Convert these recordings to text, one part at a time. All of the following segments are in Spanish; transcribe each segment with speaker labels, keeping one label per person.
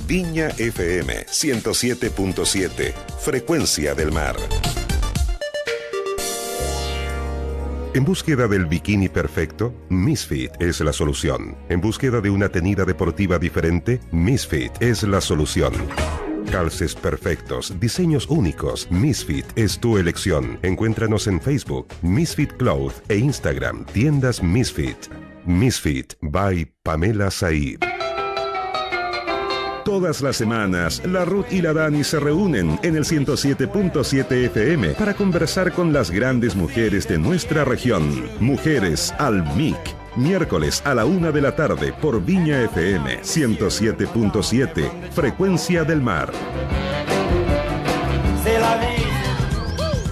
Speaker 1: Viña FM 107.7, Frecuencia del Mar. En búsqueda del bikini perfecto, Misfit es la solución. En búsqueda de una tenida deportiva diferente, Misfit es la solución. Calces perfectos, diseños únicos, Misfit es tu elección. Encuéntranos en Facebook, Misfit Cloth e Instagram, tiendas Misfit. Misfit by Pamela Said. Todas las semanas, la Ruth y la Dani se reúnen en el 107.7 FM para conversar con las grandes mujeres de nuestra región. Mujeres al MIC. Miércoles a la 1 de la tarde por Viña FM 107.7, Frecuencia del Mar.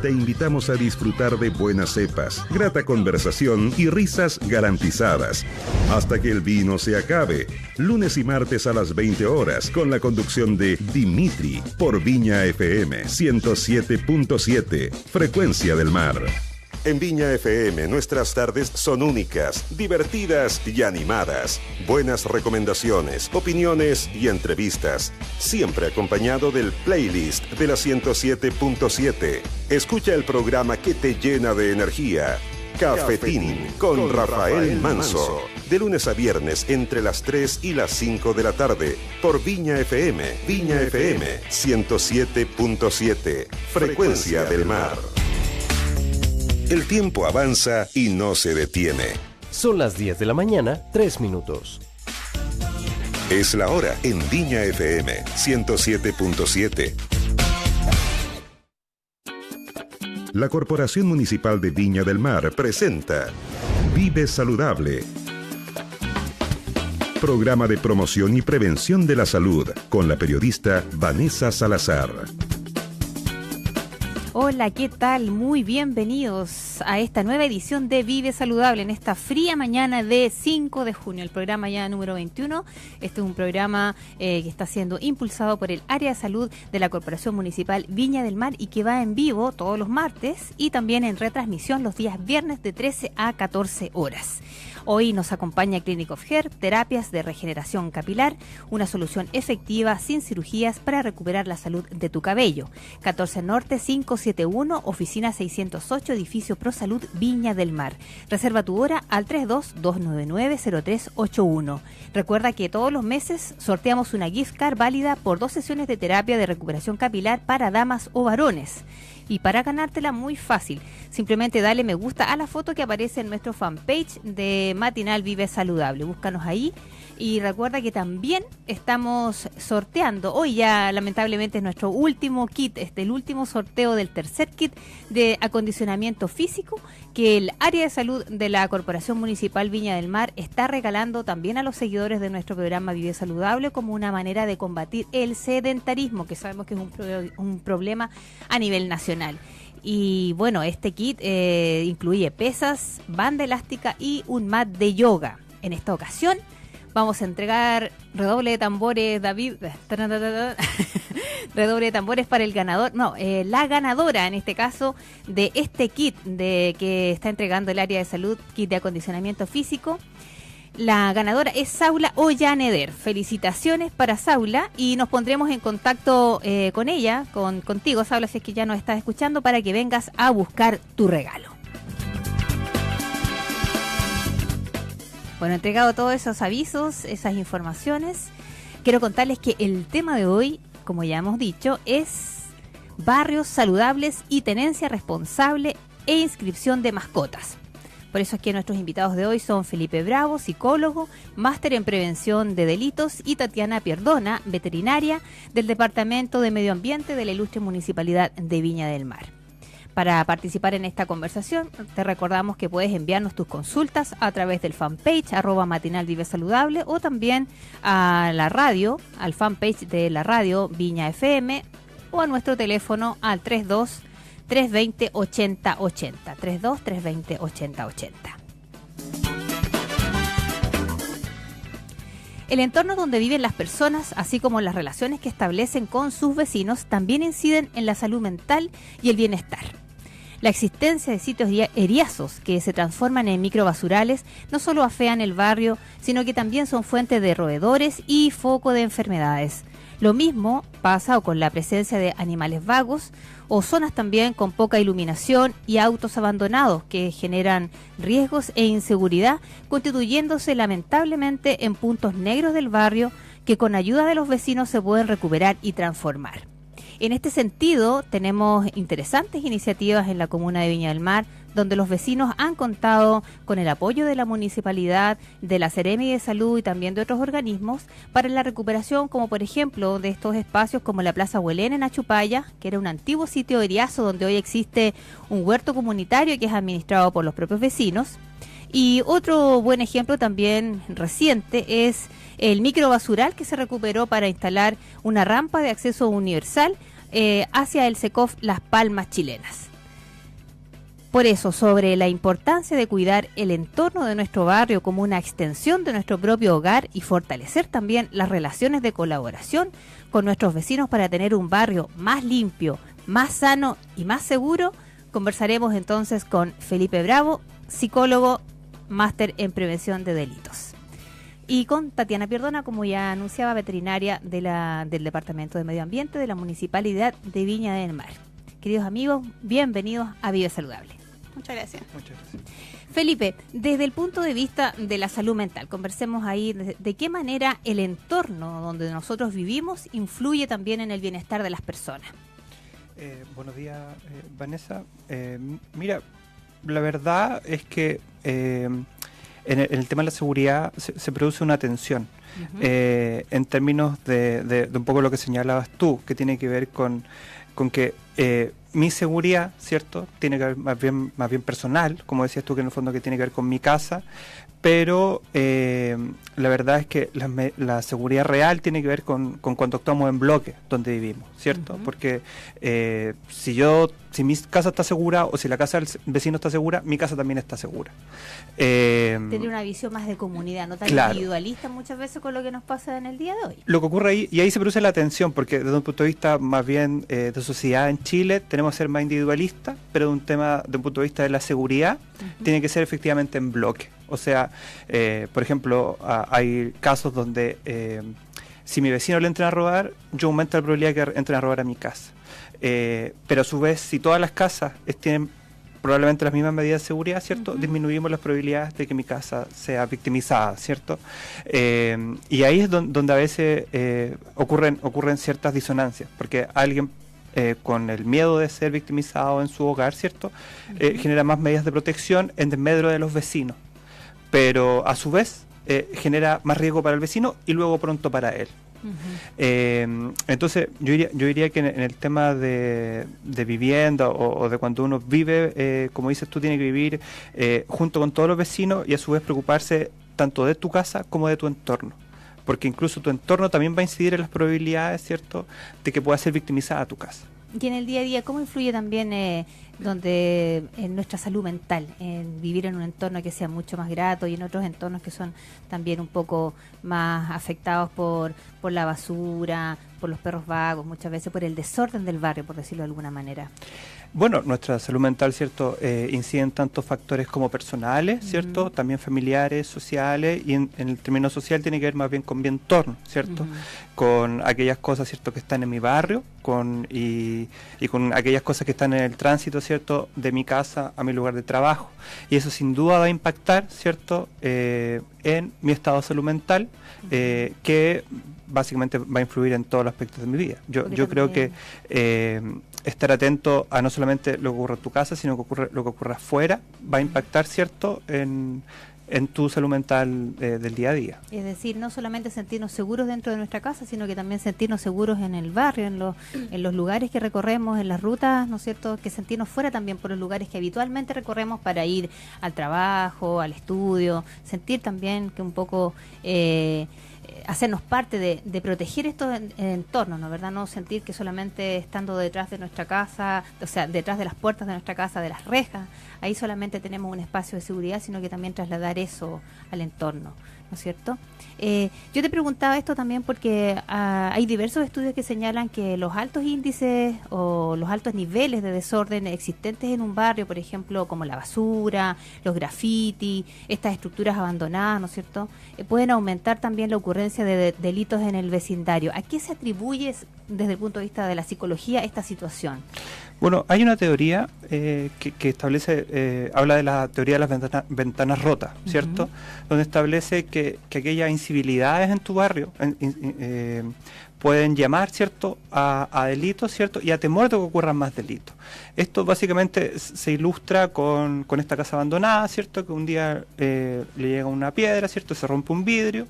Speaker 1: Te invitamos a disfrutar de buenas cepas, grata conversación y risas garantizadas. Hasta que el vino se acabe. Lunes y martes a las 20 horas con la conducción de Dimitri por Viña FM 107.7, Frecuencia del Mar. En Viña FM nuestras tardes son únicas, divertidas y animadas. Buenas recomendaciones, opiniones y entrevistas. Siempre acompañado del playlist de la 107.7. Escucha el programa que te llena de energía. Cafetín con Rafael Manso. De lunes a viernes entre las 3 y las 5 de la tarde. Por Viña FM. Viña FM 107.7. Frecuencia del Mar. El tiempo avanza y no se detiene.
Speaker 2: Son las 10 de la mañana, 3 minutos.
Speaker 1: Es la hora en Viña FM 107.7. La Corporación Municipal de Viña del Mar presenta Vive Saludable. Programa de promoción y prevención de la salud con la periodista Vanessa Salazar.
Speaker 3: Hola, ¿qué tal? Muy bienvenidos a esta nueva edición de Vive Saludable en esta fría mañana de 5 de junio, el programa ya número 21. Este es un programa que está siendo impulsado por el área de salud de la Corporación Municipal Viña del Mar y que va en vivo todos los martes y también en retransmisión los días viernes de 13 a 14 horas. Hoy nos acompaña Clinic of Hair, terapias de regeneración capilar, una solución efectiva sin cirugías para recuperar la salud de tu cabello. 14 Norte 571, oficina 608, edificio ProSalud Viña del Mar. Reserva tu hora al 32-299-0381. Recuerda que todos los meses sorteamos una gift card válida por 2 sesiones de terapia de recuperación capilar para damas o varones. Y para ganártela muy fácil, simplemente dale me gusta a la foto que aparece en nuestro fanpage de Matinal Vive Saludable. Búscanos ahí y recuerda que también estamos sorteando, hoy ya lamentablemente es nuestro último kit, el último sorteo del tercer kit de acondicionamiento físico que el área de salud de la Corporación Municipal Viña del Mar está regalando también a los seguidores de nuestro programa Vive Saludable como una manera de combatir el sedentarismo, que sabemos que es un problema a nivel nacional. Y bueno, este kit incluye pesas, banda elástica y un mat de yoga. En esta ocasión vamos a entregar redoble de tambores, David, redoble de tambores para el ganador, la ganadora en este caso de este kit que está entregando el área de salud, kit de acondicionamiento físico. La ganadora es Saula Ollaneder. Felicitaciones para Saula y nos pondremos en contacto con ella, contigo, Saula, si es que ya nos estás escuchando, para que vengas a buscar tu regalo. Bueno, entregado todos esos avisos, esas informaciones, quiero contarles que el tema de hoy, como ya hemos dicho, es barrios saludables y tenencia responsable e inscripción de mascotas. Por eso es que nuestros invitados de hoy son Felipe Bravo, psicólogo, máster en prevención de delitos, y Tatiana Pierdona, veterinaria del Departamento de Medio Ambiente de la Ilustre Municipalidad de Viña del Mar. Para participar en esta conversación, te recordamos que puedes enviarnos tus consultas a través del fanpage @Matinal Vive Saludable o también a la radio, al fanpage de la radio Viña FM o a nuestro teléfono al 32-320-8080. 32-320-8080. El entorno donde viven las personas, así como las relaciones que establecen con sus vecinos, también inciden en la salud mental y el bienestar. La existencia de sitios eriazos que se transforman en microbasurales no solo afean el barrio, sino que también son fuente de roedores y foco de enfermedades. Lo mismo pasa con la presencia de animales vagos o zonas también con poca iluminación y autos abandonados que generan riesgos e inseguridad, constituyéndose lamentablemente en puntos negros del barrio que con ayuda de los vecinos se pueden recuperar y transformar. En este sentido, tenemos interesantes iniciativas en la comuna de Viña del Mar, donde los vecinos han contado con el apoyo de la municipalidad, de la Seremi de Salud y también de otros organismos para la recuperación, como por ejemplo de estos espacios como la Plaza Huelén en Achupaya, que era un antiguo sitio eriazo donde hoy existe un huerto comunitario que es administrado por los propios vecinos. Y otro buen ejemplo también reciente es el microbasural que se recuperó para instalar una rampa de acceso universal hacia el SECOF Las Palmas chilenas. Por eso, sobre la importancia de cuidar el entorno de nuestro barrio como una extensión de nuestro propio hogar y fortalecer también las relaciones de colaboración con nuestros vecinos para tener un barrio más limpio, más sano y más seguro, conversaremos entonces con Felipe Bravo, psicólogo, máster en prevención de delitos. Y con Tatiana Pierdona, como ya anunciaba, veterinaria del Departamento de Medio Ambiente de la Municipalidad de Viña del Mar. Queridos amigos, bienvenidos a Vive Saludable.
Speaker 4: Muchas gracias.
Speaker 3: Felipe, desde el punto de vista de la salud mental, conversemos ahí de qué manera el entorno donde nosotros vivimos influye también en el bienestar de las personas.
Speaker 5: Buenos días, Vanessa. Mira, la verdad es que en el tema de la seguridad se produce una tensión. En términos de un poco lo que señalabas tú, que tiene que ver con que mi seguridad, ¿cierto? Tiene que ver más bien personal, como decías tú, que en el fondo que tiene que ver con mi casa, pero la verdad es que la seguridad real tiene que ver con cuando actuamos en bloque donde vivimos, ¿cierto? Porque si mi casa está segura o si la casa del vecino está segura, mi casa también está segura.
Speaker 3: Tener una visión más de comunidad, no tan individualista muchas veces con lo que nos pasa en el día de hoy.
Speaker 5: Lo que ocurre ahí, y ahí se produce la tensión, porque desde un punto de vista más bien de sociedad en Chile, tenemos que ser más individualistas, pero de un punto de vista de la seguridad, tiene que ser efectivamente en bloque. O sea, por ejemplo, hay casos donde si mi vecino le entran a robar, yo aumento la probabilidad de que entren a robar a mi casa. Pero a su vez, si todas las casas tienen probablemente las mismas medidas de seguridad, ¿cierto? Disminuimos las probabilidades de que mi casa sea victimizada, ¿cierto? Y ahí es donde a veces ocurren ciertas disonancias, porque alguien con el miedo de ser victimizado en su hogar, ¿cierto? Genera más medidas de protección en desmedro de los vecinos, pero a su vez genera más riesgo para el vecino y luego pronto para él. Entonces yo diría que en el tema de vivienda o de cuando uno vive, como dices tú, tiene que vivir junto con todos los vecinos y a su vez preocuparse tanto de tu casa como de tu entorno, porque incluso tu entorno también va a incidir en las probabilidades, ¿cierto?, de que pueda ser victimizada tu casa.
Speaker 3: Y en el día a día, ¿cómo influye también en nuestra salud mental, en vivir en un entorno que sea mucho más grato y en otros entornos que son también un poco más afectados por la basura, por los perros vagos, muchas veces por el desorden del barrio, por decirlo de alguna manera?
Speaker 5: Bueno, nuestra salud mental, ¿cierto?, incide en tantos factores como personales, ¿cierto?, también familiares, sociales, y en el término social tiene que ver más bien con mi entorno, ¿cierto?, con aquellas cosas, ¿cierto?, que están en mi barrio, y con aquellas cosas que están en el tránsito, ¿cierto?, de mi casa a mi lugar de trabajo. Y eso sin duda va a impactar, ¿cierto?, en mi estado de salud mental, que básicamente va a influir en todos los aspectos de mi vida. Yo creo que estar atento a no solamente lo que ocurre en tu casa, sino lo que ocurre afuera, va a impactar, ¿cierto?, en tu salud mental del día a día.
Speaker 3: Es decir, no solamente sentirnos seguros dentro de nuestra casa, sino que también sentirnos seguros en el barrio, en los lugares que recorremos, en las rutas, ¿no es cierto?, que sentirnos fuera también por los lugares que habitualmente recorremos para ir al trabajo, al estudio, sentir también que un poco hacernos parte de proteger estos entornos, ¿no? ¿Verdad? No sentir que solamente estando detrás de nuestra casa, o sea, detrás de las puertas de nuestra casa, de las rejas, ahí solamente tenemos un espacio de seguridad, sino que también trasladar eso al entorno, ¿no es cierto? Yo te preguntaba esto también porque hay diversos estudios que señalan que los altos índices o los altos niveles de desorden existentes en un barrio, por ejemplo, como la basura, los grafitis, estas estructuras abandonadas, ¿no es cierto?, pueden aumentar también la ocurrencia de delitos en el vecindario. ¿A qué se atribuye desde el punto de vista de la psicología esta situación?
Speaker 5: Bueno, hay una teoría que establece, habla de la teoría de las ventanas rotas, ¿cierto? Donde establece que aquellas incivilidades en tu barrio pueden llamar, ¿cierto?, a delitos, ¿cierto?, y a temor de que ocurran más delitos. Esto básicamente se ilustra con esta casa abandonada, ¿cierto?, que un día le llega una piedra, ¿cierto?, se rompe un vidrio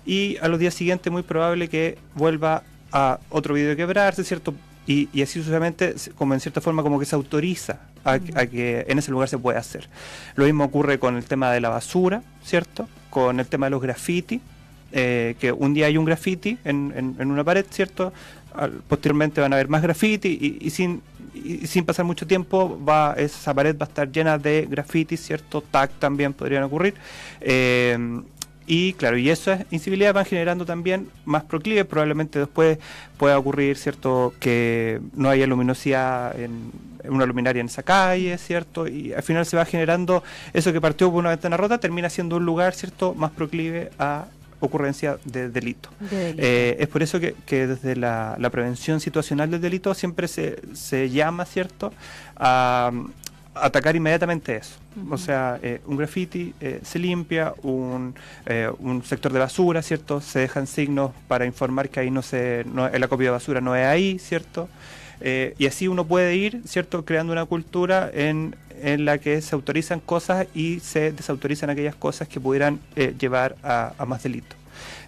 Speaker 5: y a los días siguientes muy probable que vuelva a otro vidrio a quebrarse, ¿cierto?, y así sucesivamente, como en cierta forma como que se autoriza a que en ese lugar se pueda hacer. Lo mismo ocurre con el tema de la basura, ¿cierto?, con el tema de los grafitis, que un día hay un grafiti en una pared, ¿cierto?, posteriormente van a haber más graffiti y sin pasar mucho tiempo esa pared va a estar llena de grafitis, ¿cierto?, tag también podrían ocurrir. Y claro, y esas incivilidades van generando también más proclive, probablemente después pueda ocurrir, ¿cierto?, que no haya luminosidad en una luminaria en esa calle, ¿cierto?, y al final se va generando eso que partió por una ventana rota, termina siendo un lugar, ¿cierto?, más proclive a ocurrencia de delito. Es por eso que desde la prevención situacional del delito siempre se llama, ¿cierto?, a atacar inmediatamente eso. O sea, un graffiti se limpia, un sector de basura, ¿cierto?, se dejan signos para informar que ahí el acopio de basura no es ahí, ¿cierto?, y así uno puede ir, ¿cierto?, creando una cultura en la que se autorizan cosas y se desautorizan aquellas cosas que pudieran llevar a más delitos.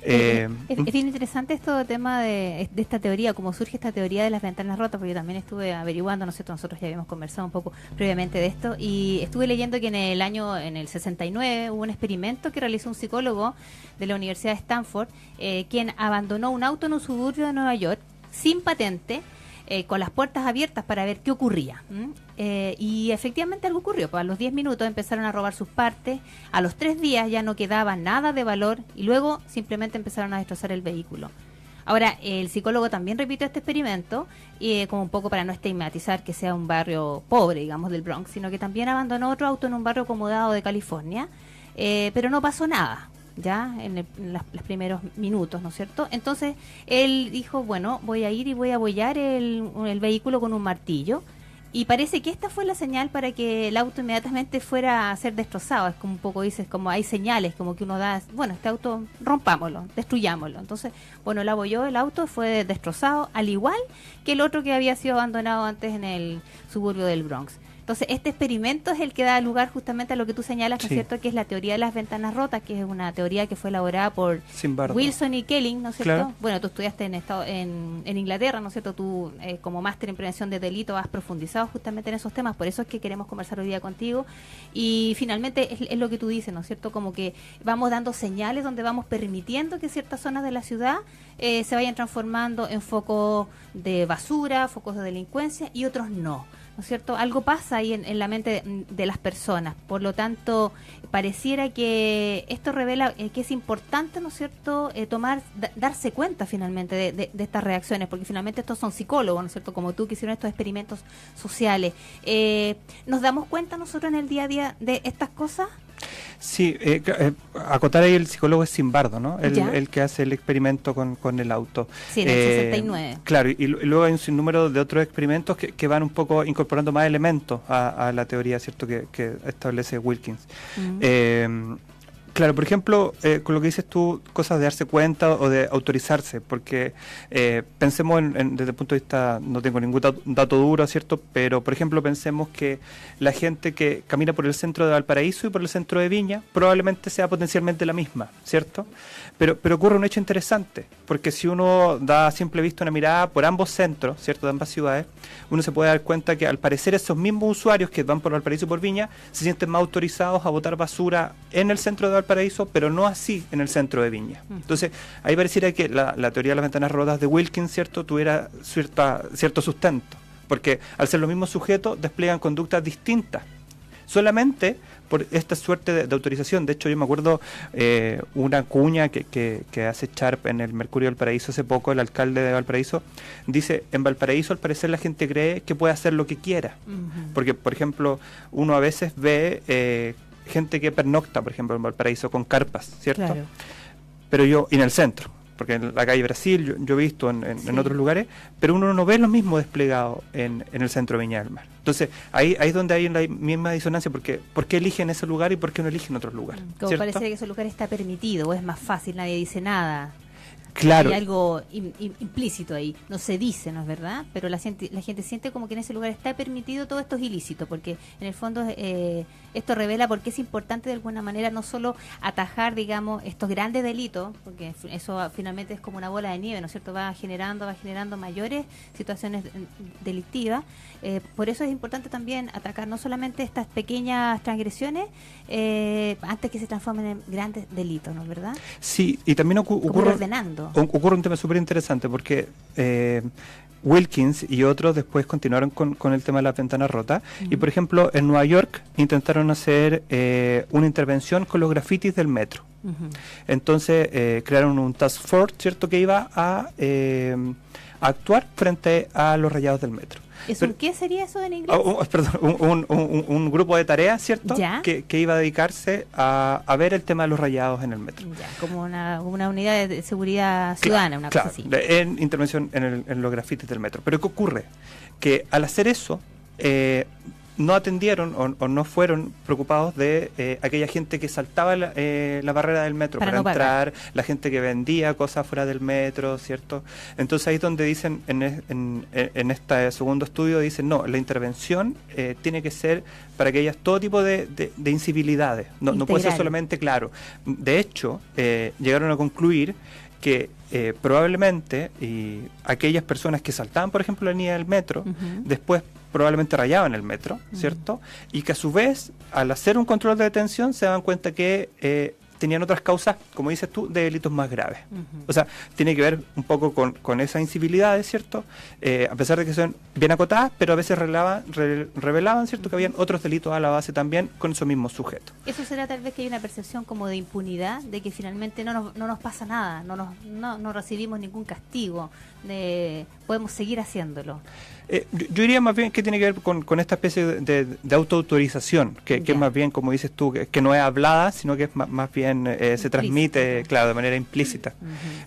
Speaker 3: Es bien interesante esto del tema de esta teoría, cómo surge esta teoría de las ventanas rotas, porque yo también estuve averiguando, ¿no es cierto? Nosotros ya habíamos conversado un poco previamente de esto, y estuve leyendo que en el 69 hubo un experimento que realizó un psicólogo de la Universidad de Stanford, quien abandonó un auto en un suburbio de Nueva York sin patente, con las puertas abiertas para ver qué ocurría. Y efectivamente algo ocurrió. Pues a los 10 minutos empezaron a robar sus partes, a los 3 días ya no quedaba nada de valor y luego simplemente empezaron a destrozar el vehículo. Ahora, el psicólogo también repitió este experimento, como un poco para no estigmatizar que sea un barrio pobre, digamos, del Bronx, sino que también abandonó otro auto en un barrio acomodado de California, pero no pasó nada ya en los primeros minutos, ¿no es cierto? Entonces él dijo, bueno, voy a ir y voy a abollar el vehículo con un martillo, y parece que esta fue la señal para que el auto inmediatamente fuera a ser destrozado. Es como un poco dices, como hay señales, como que uno da, bueno, este auto rompámoslo, destruyámoslo. Entonces, bueno, él abolló el auto, fue destrozado, al igual que el otro que había sido abandonado antes en el suburbio del Bronx. Entonces, este experimento es el que da lugar justamente a lo que tú señalas, ¿no es cierto?, que es la teoría de las ventanas rotas, que es una teoría que fue elaborada por Wilson y Kelling, ¿no es cierto? Claro. Bueno, tú estudiaste en Inglaterra, ¿no es cierto? Tú, como máster en prevención de delito, has profundizado justamente en esos temas, por eso es que queremos conversar hoy día contigo. Y finalmente es lo que tú dices, ¿no es cierto?, como que vamos dando señales donde vamos permitiendo que ciertas zonas de la ciudad se vayan transformando en focos de basura, focos de delincuencia, y otros no. ¿No es cierto? Algo pasa ahí en la mente de las personas. Por lo tanto, pareciera que esto revela que es importante, ¿no es cierto?, darse cuenta finalmente de estas reacciones, porque finalmente estos son psicólogos, ¿no es cierto?, como tú, que hicieron estos experimentos sociales. ¿Nos damos cuenta nosotros en el día a día de estas cosas?
Speaker 5: Sí, acotar ahí, el psicólogo es Zimbardo, ¿no? El que hace el experimento con el auto.
Speaker 3: Sí, en el 69.
Speaker 5: Claro, y luego hay un sinnúmero de otros experimentos que van un poco incorporando más elementos a la teoría, ¿cierto?, que establece Wilkins. Claro, por ejemplo, con lo que dices tú, cosas de darse cuenta o de autorizarse, porque pensemos desde el punto de vista, no tengo ningún dato duro, ¿cierto?, pero por ejemplo pensemos que la gente que camina por el centro de Valparaíso y por el centro de Viña probablemente sea potencialmente la misma, ¿cierto? Pero ocurre un hecho interesante, porque si uno da a simple vista una mirada por ambos centros, ¿cierto?, de ambas ciudades, uno se puede dar cuenta que al parecer esos mismos usuarios que van por Valparaíso y por Viña se sienten más autorizados a botar basura en el centro de Valparaíso, pero no así en el centro de Viña. Entonces, ahí pareciera que la teoría de las ventanas rotas de Wilkins, ¿cierto?, tuviera cierto sustento, porque al ser los mismos sujetos despliegan conductas distintas solamente por esta suerte de autorización. De hecho, yo me acuerdo una cuña que hace Sharp en el Mercurio Valparaíso hace poco, el alcalde de Valparaíso, dice, en Valparaíso al parecer la gente cree que puede hacer lo que quiera. Porque, por ejemplo, uno a veces ve gente que pernocta, por ejemplo, en Valparaíso con carpas, ¿cierto?
Speaker 3: Claro.
Speaker 5: Pero yo, y en el centro, porque en la calle Brasil yo he visto en otros lugares, pero uno no ve lo mismo desplegado en el centro de Viña del Mar. Entonces, ahí es donde hay la misma disonancia, porque ¿por qué eligen ese lugar y por qué no eligen otros lugares?
Speaker 3: Como
Speaker 5: ¿cierto?
Speaker 3: parece que ese lugar está permitido, o es más fácil, nadie dice nada.
Speaker 5: Claro.
Speaker 3: Hay algo implícito ahí, no se dice, ¿no es verdad? Pero la gente siente como que en ese lugar está permitido, todo esto es ilícito, porque en el fondo esto revela por qué es importante de alguna manera no solo atajar, digamos, estos grandes delitos, porque eso finalmente es como una bola de nieve, ¿no es cierto? Va generando mayores situaciones delictivas. Por eso es importante también atacar no solamente estas pequeñas transgresiones antes que se transformen en grandes delitos, ¿no es verdad?
Speaker 5: Sí, y también ocurre
Speaker 3: ordenando.
Speaker 5: Ocurre un tema súper interesante porque Wilkins y otros después continuaron con el tema de las ventanas rotas. Y por ejemplo, en Nueva York intentaron hacer una intervención con los grafitis del metro. Entonces crearon un task force, ¿cierto?, que iba a actuar frente a los rayados del metro.
Speaker 3: ¿Qué sería eso en inglés?
Speaker 5: Perdón, un grupo de tareas, ¿cierto?, que iba a dedicarse a ver el tema de los rayados en el metro.
Speaker 3: Ya, como una unidad de seguridad ciudadana, una cosa así.
Speaker 5: En intervención en los grafitis del metro. Pero ¿qué ocurre? Que al hacer eso, no atendieron o no fueron preocupados de aquella gente que saltaba la barrera del metro para no entrar, la gente que vendía cosas fuera del metro, ¿cierto? Entonces ahí es donde dicen, en este segundo estudio, dicen, no, la intervención tiene que ser para que haya todo tipo de incivilidades, no puede ser solamente, claro. De hecho, llegaron a concluir que probablemente aquellas personas que saltaban, por ejemplo, la línea del metro, después probablemente rayaban el metro, ¿cierto? Y que a su vez, al hacer un control de detención, se dan cuenta que tenían otras causas, como dices tú, de delitos más graves. O sea, tiene que ver un poco con esas incivilidades, ¿cierto? A pesar de que son bien acotadas, pero a veces revelaban, ¿cierto?, que habían otros delitos a la base también con esos mismos sujetos.
Speaker 3: ¿Eso será tal vez que hay una percepción como de impunidad, de que finalmente no nos pasa nada, no recibimos ningún castigo, podemos seguir haciéndolo?
Speaker 5: Yo diría más bien que tiene que ver con esta especie de autoautorización, que es más bien, como dices tú, que no es hablada, sino que es más bien se transmite, claro, de manera implícita.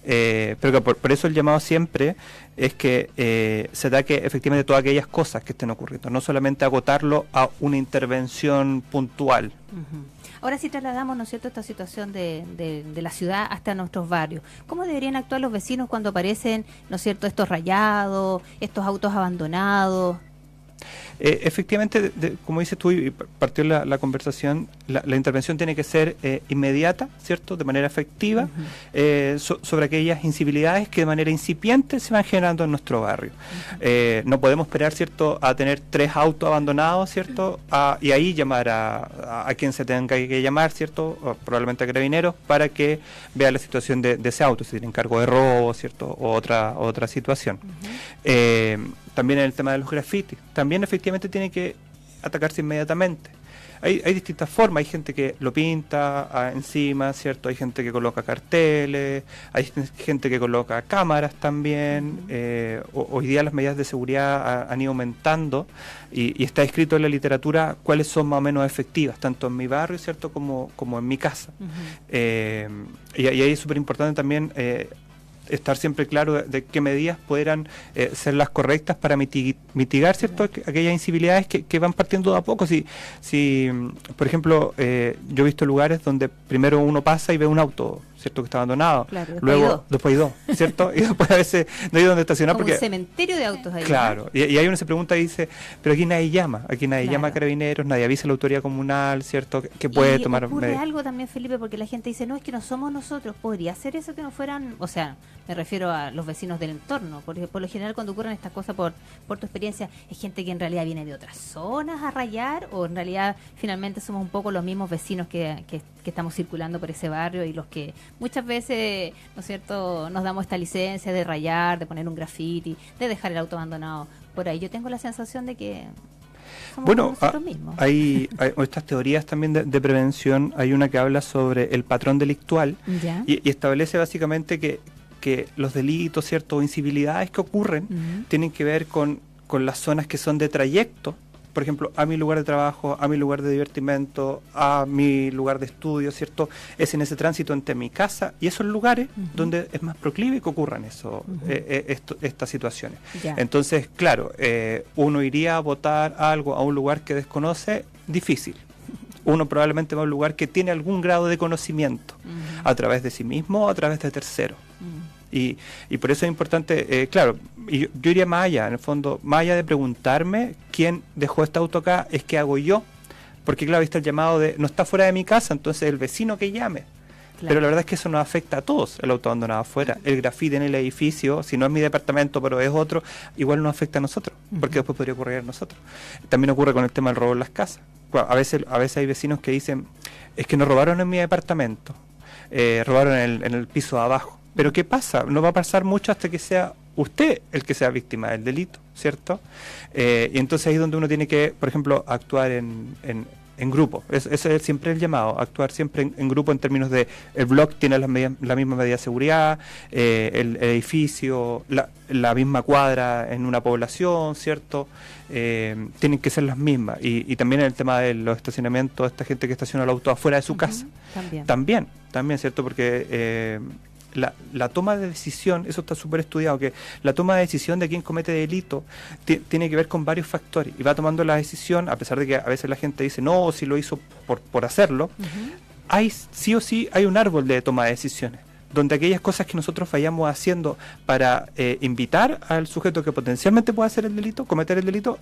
Speaker 5: Pero que por eso el llamado siempre es que se ataque efectivamente todas aquellas cosas que estén ocurriendo, no solamente agotarlo a una intervención puntual.
Speaker 3: Ahora sí trasladamos, ¿no es cierto?, esta situación de la ciudad hasta nuestros barrios. ¿Cómo deberían actuar los vecinos cuando aparecen, ¿no es cierto?, estos rayados, estos autos abandonados?
Speaker 5: Efectivamente, como dices tú y partió la conversación, la intervención tiene que ser inmediata, ¿cierto?, de manera efectiva, sobre aquellas incivilidades que de manera incipiente se van generando en nuestro barrio. No podemos esperar, ¿cierto?, a tener 3 autos abandonados, ¿cierto?, y ahí llamar a quien se tenga que llamar, ¿cierto?, o probablemente a carabineros, para que vea la situación de ese auto, si tienen cargo de robo, ¿cierto?, o otra situación. También en el tema de los grafitis, también efectivamente tiene que atacarse inmediatamente. Hay distintas formas, hay gente que lo pinta encima, ¿cierto? Hay gente que coloca carteles, hay gente que coloca cámaras también. Hoy día las medidas de seguridad han ido aumentando y está escrito en la literatura cuáles son más o menos efectivas, tanto en mi barrio, ¿cierto?, como en mi casa. Y ahí es súper importante también estar siempre claro de qué medidas pudieran ser las correctas para mitigar, ¿cierto?, aquellas incivilidades que van partiendo de a poco. Si por ejemplo, yo he visto lugares donde primero uno pasa y ve un auto, ¿cierto?, que está abandonado,
Speaker 3: claro,
Speaker 5: luego después hay 2, ¿cierto? Y después a veces no hay donde estacionar
Speaker 3: como
Speaker 5: porque
Speaker 3: un cementerio de autos ahí.
Speaker 5: Claro, ¿no? Y ahí uno se pregunta y dice, pero aquí nadie llama a carabineros, nadie avisa a la autoridad comunal, ¿cierto?, que puede tomar medidas.
Speaker 3: Ocurre algo también, Felipe, porque la gente dice, no, es que no somos nosotros, podría ser eso que no fueran, o sea, me refiero a los vecinos del entorno, porque por lo general cuando ocurren estas cosas, por tu experiencia, es gente que en realidad viene de otras zonas a rayar, o en realidad finalmente somos un poco los mismos vecinos que estamos circulando por ese barrio y los que muchas veces, ¿no es cierto?, nos damos esta licencia de rayar, de poner un graffiti, de dejar el auto abandonado por ahí. Yo tengo la sensación de que Somos
Speaker 5: Bueno,
Speaker 3: nosotros mismos.
Speaker 5: hay estas teorías también de prevención. Hay una que habla sobre el patrón delictual
Speaker 3: Ya.
Speaker 5: y establece básicamente que los delitos, ¿cierto? O incivilidades que ocurren tienen que ver con las zonas que son de trayecto. Por ejemplo, a mi lugar de trabajo, a mi lugar de divertimento, a mi lugar de estudio, ¿cierto? Es en ese tránsito entre mi casa y esos lugares donde es más proclive que ocurran estas situaciones.
Speaker 3: Ya.
Speaker 5: Entonces, claro, uno iría a votar algo a un lugar que desconoce, difícil. Uno probablemente va a un lugar que tiene algún grado de conocimiento a través de sí mismo o a través de terceros. Y por eso es importante, claro, y yo iría más allá, en el fondo, más allá de preguntarme quién dejó este auto acá, es qué hago yo, porque claro, ahí está el llamado de, no está fuera de mi casa, entonces el vecino que llame.
Speaker 3: Claro.
Speaker 5: Pero la verdad es que eso nos afecta a todos, el auto abandonado afuera, el grafite en el edificio, si no es mi departamento pero es otro, igual nos afecta a nosotros, porque después podría ocurrir a nosotros. También ocurre con el tema del robo en las casas. A veces hay vecinos que dicen, es que nos robaron en mi departamento, robaron en el piso de abajo. Pero ¿qué pasa? No va a pasar mucho hasta que sea usted el que sea víctima del delito, ¿cierto? Y entonces ahí es donde uno tiene que, por ejemplo, actuar en grupo. Ese es siempre el llamado, actuar siempre en grupo en términos de el blog tiene la misma medida de seguridad, el edificio, la misma cuadra en una población, ¿cierto? Tienen que ser las mismas. Y también el tema de los estacionamientos, esta gente que estaciona el auto afuera de su casa. También, ¿cierto? Porque la toma de decisión, eso está súper estudiado, que la toma de decisión de quién comete delito tiene que ver con varios factores y va tomando la decisión, a pesar de que a veces la gente dice no, si lo hizo por hacerlo, hay sí o sí hay un árbol de toma de decisiones, donde aquellas cosas que nosotros vayamos haciendo para invitar al sujeto que potencialmente pueda hacer el delito, cometer el delito,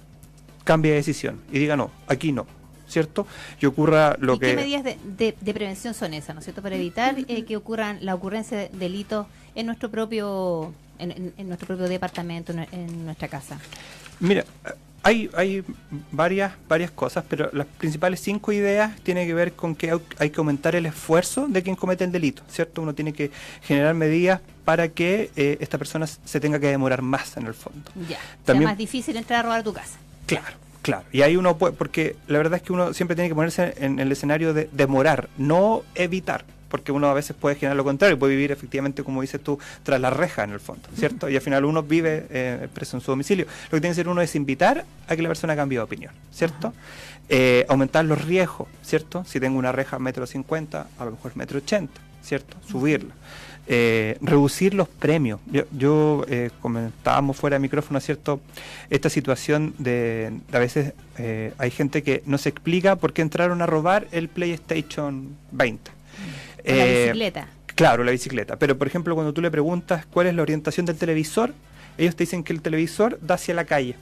Speaker 5: cambie de decisión y diga no, aquí no, ¿cierto? Y ocurra lo
Speaker 3: ¿Y
Speaker 5: que...
Speaker 3: qué medidas de prevención son esas, ¿no es cierto? Para evitar que ocurran la ocurrencia de delitos en nuestro propio en nuestro propio departamento, en nuestra casa.
Speaker 5: Mira, hay varias cosas, pero las principales 5 ideas tienen que ver con que hay que aumentar el esfuerzo de quien comete el delito, ¿cierto? Uno tiene que generar medidas para que esta persona se tenga que demorar más en el fondo.
Speaker 3: Ya,
Speaker 5: También,
Speaker 3: sea más difícil entrar a robar a tu casa.
Speaker 5: Claro. Y ahí uno puede, porque la verdad es que uno siempre tiene que ponerse en el escenario de demorar, no evitar, porque uno a veces puede generar lo contrario, puede vivir efectivamente, como dices tú, tras la reja en el fondo, ¿cierto? Y al final uno vive preso en su domicilio. Lo que tiene que hacer uno es invitar a que la persona cambie de opinión, ¿cierto? Aumentar los riesgos, ¿cierto? Si tengo una reja 1,50 m, a lo mejor 1,80 m, ¿cierto? Subirla. Reducir los premios. Yo comentábamos fuera de micrófono, ¿cierto? Esta situación de a veces hay gente que no se explica por qué entraron a robar el PlayStation 20.
Speaker 3: La bicicleta.
Speaker 5: Claro, la bicicleta. Pero, por ejemplo, cuando tú le preguntas cuál es la orientación del televisor, ellos te dicen que el televisor da hacia la calle.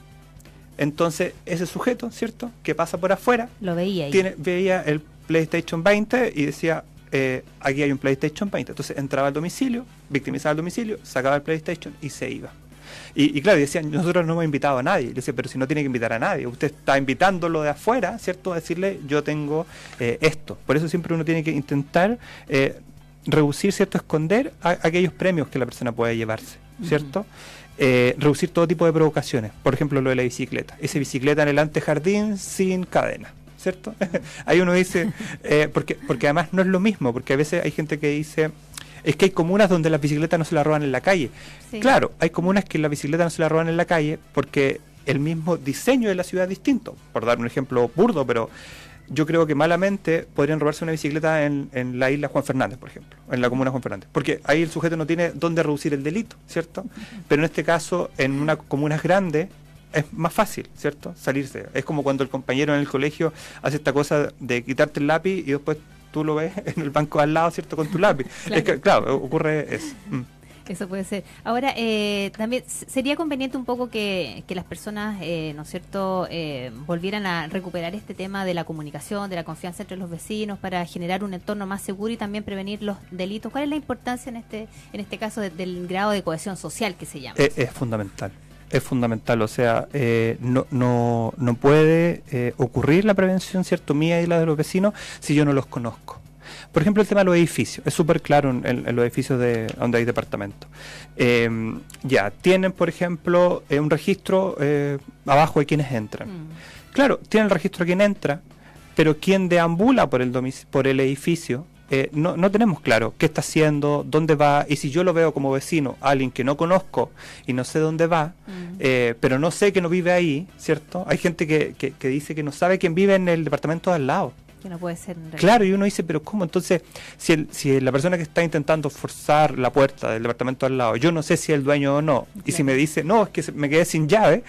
Speaker 5: Entonces, ese sujeto, ¿cierto? Que pasa por afuera,
Speaker 3: lo veía ahí.
Speaker 5: Veía el PlayStation 20 y decía... aquí hay un PlayStation 20, entonces entraba al domicilio, victimizaba el domicilio, sacaba el PlayStation y se iba. Y claro, decían, nosotros no hemos invitado a nadie. Le decía, pero si no tiene que invitar a nadie, usted está invitándolo de afuera, ¿cierto? A decirle, yo tengo esto. Por eso siempre uno tiene que intentar reducir, ¿cierto? Esconder aquellos premios que la persona puede llevarse, ¿cierto? Reducir todo tipo de provocaciones. Por ejemplo, lo de la bicicleta. Esa bicicleta en el antejardín sin cadena, ¿cierto? Ahí uno dice, porque además no es lo mismo, porque a veces hay gente que dice, es que hay comunas donde las bicicletas no se las roban en la calle. Sí. Claro, hay comunas que la bicicleta no se la roban en la calle porque el mismo diseño de la ciudad es distinto. Por dar un ejemplo burdo, pero yo creo que malamente podrían robarse una bicicleta en la isla Juan Fernández, por ejemplo, en la comuna Juan Fernández, porque ahí el sujeto no tiene dónde reducir el delito, ¿cierto? Pero en este caso, en una comuna grande, es más fácil, ¿cierto? Salirse. Es como cuando el compañero en el colegio hace esta cosa de quitarte el lápiz y después tú lo ves en el banco al lado, ¿cierto? Con tu lápiz. Claro. Es que, claro, ocurre eso.
Speaker 3: Eso puede ser. Ahora, también sería conveniente un poco que las personas, ¿no es cierto?, volvieran a recuperar este tema de la comunicación, de la confianza entre los vecinos para generar un entorno más seguro y también prevenir los delitos. ¿Cuál es la importancia en este caso del grado de cohesión social que se llama?
Speaker 5: Es fundamental. Es fundamental, o sea, no puede ocurrir la prevención, ¿cierto?, mía y la de los vecinos si yo no los conozco. Por ejemplo, el tema de los edificios, es súper claro en los edificios donde hay departamentos. Ya, tienen, por ejemplo, un registro abajo de quienes entran. Claro, tiene el registro de quién entra, pero quién deambula por el edificio, no tenemos claro qué está haciendo, dónde va, y si yo lo veo como vecino, alguien que no conozco y no sé dónde va, pero no sé que no vive ahí, ¿cierto? Hay gente que dice que no sabe quién vive en el departamento de al lado.
Speaker 3: Que no puede ser.
Speaker 5: Claro, y uno dice, pero ¿cómo? Entonces, si la persona que está intentando forzar la puerta del departamento al lado, yo no sé si es el dueño o no, y si me dice, no, es que me quedé sin llave,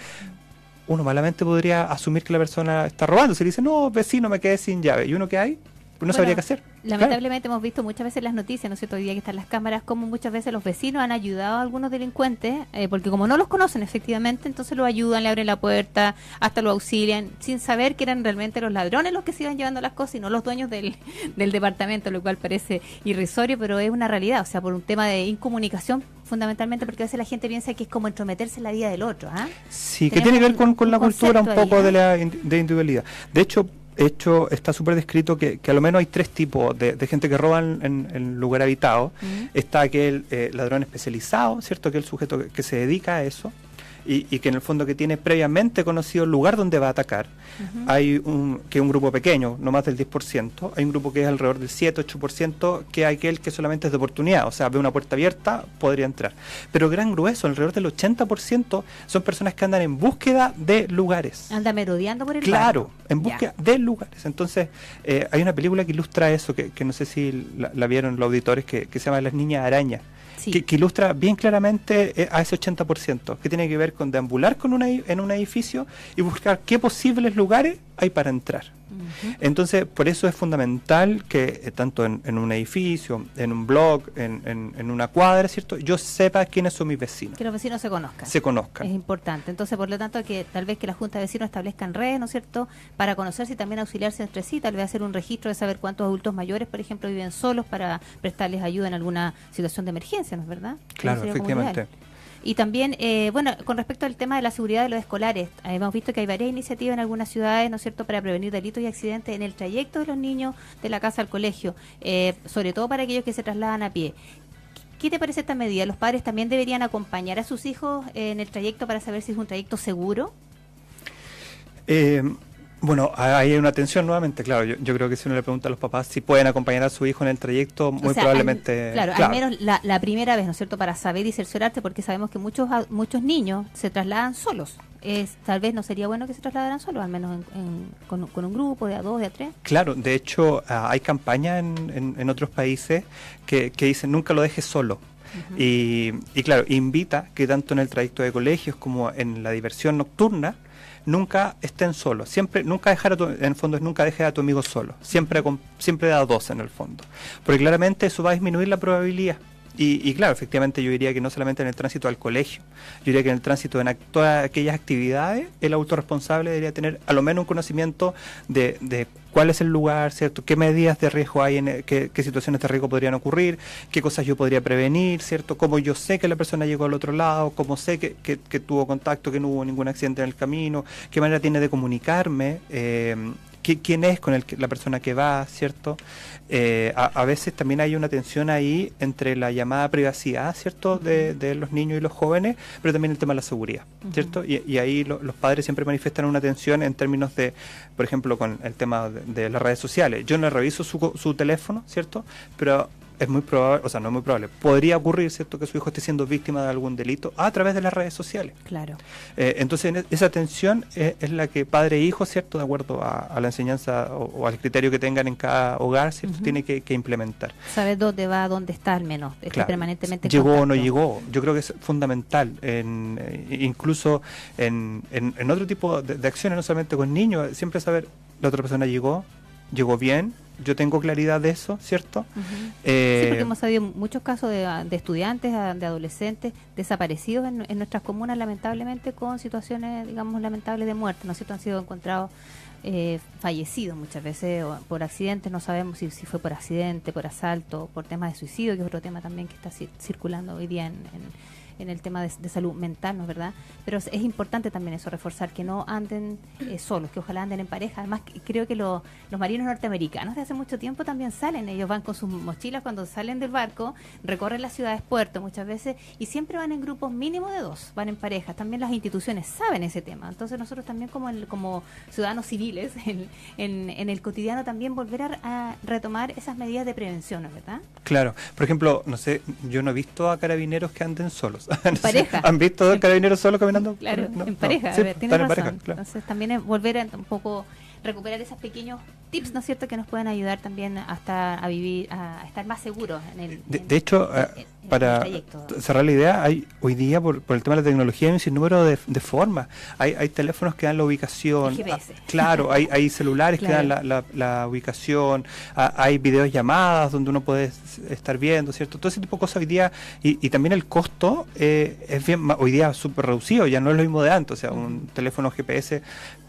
Speaker 5: uno malamente podría asumir que la persona está robando. Se le dice, no, vecino, me quedé sin llave. ¿Y uno qué hay? No sabría qué hacer.
Speaker 3: Lamentablemente hemos visto muchas veces en las noticias, ¿no es cierto?, hoy día que están las cámaras, como muchas veces los vecinos han ayudado a algunos delincuentes, porque como no los conocen efectivamente, entonces los ayudan, le abren la puerta, hasta lo auxilian, sin saber que eran realmente los ladrones los que se iban llevando las cosas y no los dueños del departamento, lo cual parece irrisorio, pero es una realidad, o sea, por un tema de incomunicación, fundamentalmente, porque a veces la gente piensa que es como entrometerse en la vida del otro.
Speaker 5: Sí, que tiene que ver con la cultura un poco de individualidad. De hecho, está súper descrito que a lo menos hay 3 tipos de gente que roban en lugar habitado. Está aquel ladrón especializado, ¿cierto? Aquel sujeto que se dedica a eso y que en el fondo que tiene previamente conocido el lugar donde va a atacar. Hay un grupo pequeño, no más del 10%. Hay un grupo que es alrededor del 7-8%, que hay aquel que solamente es de oportunidad, o sea, ve una puerta abierta, podría entrar. Pero el gran grueso, alrededor del 80%, son personas que andan en búsqueda de lugares.
Speaker 3: Anda merodeando por el
Speaker 5: Claro,
Speaker 3: barrio.
Speaker 5: en búsqueda de lugares. Entonces, hay una película que ilustra eso, que no sé si la vieron los auditores, que se llama Las Niñas Araña. Sí. Que ilustra bien claramente a ese 80%, que tiene que ver con deambular en un edificio y buscar qué posibles lugares hay para entrar. Entonces, por eso es fundamental que tanto en un edificio, en un blog, en una cuadra, ¿cierto?, yo sepa quiénes son mis vecinos.
Speaker 3: Que los vecinos se conozcan.
Speaker 5: Se conozcan.
Speaker 3: Es importante. Entonces, por lo tanto, que tal vez que la Junta de Vecinos establezcan redes, ¿no es cierto?, para conocerse y también auxiliarse entre sí, tal vez hacer un registro de saber cuántos adultos mayores, por ejemplo, viven solos para prestarles ayuda en alguna situación de emergencia, ¿no es verdad?
Speaker 5: Claro, efectivamente.
Speaker 3: Y también, bueno, con respecto al tema de la seguridad de los escolares, hemos visto que hay varias iniciativas en algunas ciudades, ¿no es cierto?, para prevenir delitos y accidentes en el trayecto de los niños de la casa al colegio, sobre todo para aquellos que se trasladan a pie. ¿Qué te parece esta medida? ¿Los padres también deberían acompañar a sus hijos en el trayecto para saber si es un trayecto seguro?
Speaker 5: Bueno, hay una tensión nuevamente, claro. Yo creo que si uno le pregunta a los papás si pueden acompañar a su hijo en el trayecto, muy probablemente...
Speaker 3: Al menos la primera vez, ¿no es cierto?, para saber y cerciorarte, porque sabemos que muchos niños se trasladan solos. Tal vez no sería bueno que se trasladaran solos, al menos con un grupo de a 2, de a 3.
Speaker 5: Claro, de hecho, hay campañas en otros países que dicen nunca lo dejes solo. Y claro, invita que tanto en el trayecto de colegios como en la diversión nocturna, nunca estén solos, nunca en el fondo es nunca dejes a tu amigo solo, siempre da 2 en el fondo, porque claramente eso va a disminuir la probabilidad. Y claro, efectivamente yo diría que no solamente en el tránsito al colegio, yo diría que en el tránsito en todas aquellas actividades, el autorresponsable debería tener a lo menos un conocimiento de cuál es el lugar, ¿cierto? Qué medidas de riesgo hay, qué situaciones de riesgo podrían ocurrir, qué cosas yo podría prevenir, ¿cierto? Cómo yo sé que la persona llegó al otro lado, cómo sé que tuvo contacto, que no hubo ningún accidente en el camino, qué manera tiene de comunicarme, quién es la persona que va, ¿cierto? A veces también hay una tensión ahí entre la llamada privacidad, ¿cierto?, de los niños y los jóvenes, pero también el tema de la seguridad, ¿cierto? Y ahí los padres siempre manifiestan una tensión en términos de, por ejemplo, con el tema de las redes sociales. Yo no reviso su teléfono, ¿cierto?, pero es muy probable, o sea, no es muy probable, podría ocurrir, ¿cierto?, que su hijo esté siendo víctima de algún delito a través de las redes sociales.
Speaker 3: Claro.
Speaker 5: Entonces, esa tensión es la que padre e hijo, ¿cierto?, de acuerdo a la enseñanza o al criterio que tengan en cada hogar, ¿cierto?, tiene que implementar.
Speaker 3: Saber dónde va, dónde está al menos, está permanentemente en
Speaker 5: llegó
Speaker 3: contacto.
Speaker 5: o no llegó. Yo creo que es fundamental, incluso en otro tipo de acciones, no solamente con niños, siempre saber, la otra persona llegó bien, yo tengo claridad de eso, ¿cierto?
Speaker 3: Sí, porque hemos sabido muchos casos de estudiantes, de adolescentes desaparecidos en nuestras comunas, lamentablemente, con situaciones, digamos, lamentables de muerte, ¿no es cierto? Han sido encontrados fallecidos muchas veces por accidentes, no sabemos si fue por accidente, por asalto, por temas de suicidio, que es otro tema también que está circulando hoy día en el tema de salud mental, ¿no es verdad? Pero es importante también eso, reforzar que no anden solos, que ojalá anden en pareja. Además, creo que los marinos norteamericanos de hace mucho tiempo también salen, ellos van con sus mochilas cuando salen del barco, recorren las ciudades puertos muchas veces y siempre van en grupos mínimo de 2, van en parejas. También las instituciones saben ese tema. Entonces nosotros también como ciudadanos civiles en el cotidiano también volver a retomar esas medidas de prevención, ¿no es verdad?
Speaker 5: Claro. Por ejemplo, no sé, yo no he visto a carabineros que anden solos.
Speaker 3: En pareja.
Speaker 5: ¿Han visto dos carabineros solos caminando?
Speaker 3: Claro,
Speaker 5: No,
Speaker 3: en pareja,
Speaker 5: sí,
Speaker 3: a ver, tienes razón.
Speaker 5: pareja, claro.
Speaker 3: Entonces también es volver a un poco recuperar esos pequeños tips, ¿no es cierto?, que nos pueden ayudar también a vivir, a estar más seguros en el
Speaker 5: De hecho, para
Speaker 3: trayecto.
Speaker 5: cerrar la idea, hay hoy día por el tema de la tecnología hay un sinnúmero de formas. Hay teléfonos que dan la ubicación.
Speaker 3: El GPS.
Speaker 5: Claro, hay celulares
Speaker 3: Claro.
Speaker 5: que dan la ubicación. Hay videollamadas donde uno puede estar viendo, ¿cierto? Todo ese tipo de cosas hoy día. Y también el costo es bien hoy día súper reducido, ya no es lo mismo de antes. O sea, un teléfono GPS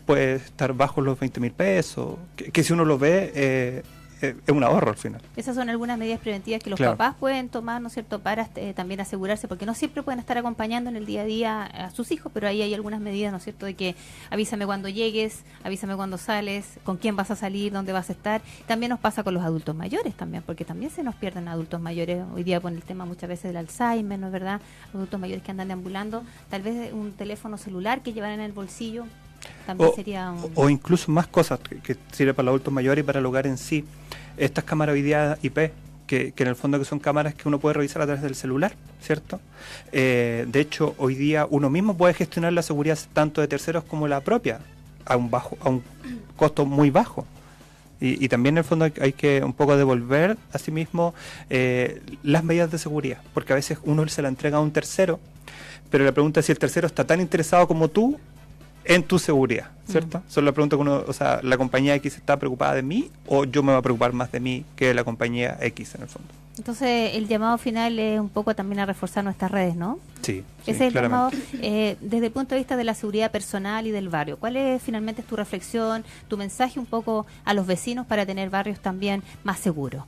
Speaker 5: puede estar bajo los 20.000 pesos, que si uno lo ve es un ahorro al final.
Speaker 3: Esas son algunas medidas preventivas que los
Speaker 5: Claro.
Speaker 3: papás pueden tomar, ¿no es cierto?, para también asegurarse, porque no siempre pueden estar acompañando en el día a día a sus hijos, pero ahí hay algunas medidas, ¿no es cierto?, de que avísame cuando llegues, avísame cuando sales, con quién vas a salir, dónde vas a estar. También nos pasa con los adultos mayores también, porque también se nos pierden adultos mayores hoy día con el tema muchas veces del Alzheimer, ¿no es verdad? Adultos mayores que andan deambulando, tal vez un teléfono celular que llevan en el bolsillo. También sería
Speaker 5: o incluso más cosas que sirve para los adultos mayores y para el hogar en sí. Estas cámaras hoy día IP, que en el fondo que son cámaras que uno puede revisar a través del celular, ¿cierto? De hecho, hoy día uno mismo puede gestionar la seguridad tanto de terceros como la propia, a un costo muy bajo. Y también en el fondo hay que un poco devolver a sí mismo las medidas de seguridad, porque a veces uno se la entrega a un tercero, pero la pregunta es si el tercero está tan interesado como tú en tu seguridad, ¿cierto? Solo la pregunta que uno, o sea, ¿la compañía X está preocupada de mí o yo me voy a preocupar más de mí que de la compañía X en el fondo?
Speaker 3: Entonces, el llamado final es un poco también a reforzar nuestras redes, ¿no?
Speaker 5: Sí,
Speaker 3: Ese es el llamado
Speaker 5: claramente.
Speaker 3: desde el punto de vista de la seguridad personal y del barrio. ¿Cuál es finalmente tu reflexión, tu mensaje un poco a los vecinos para tener barrios también más seguros?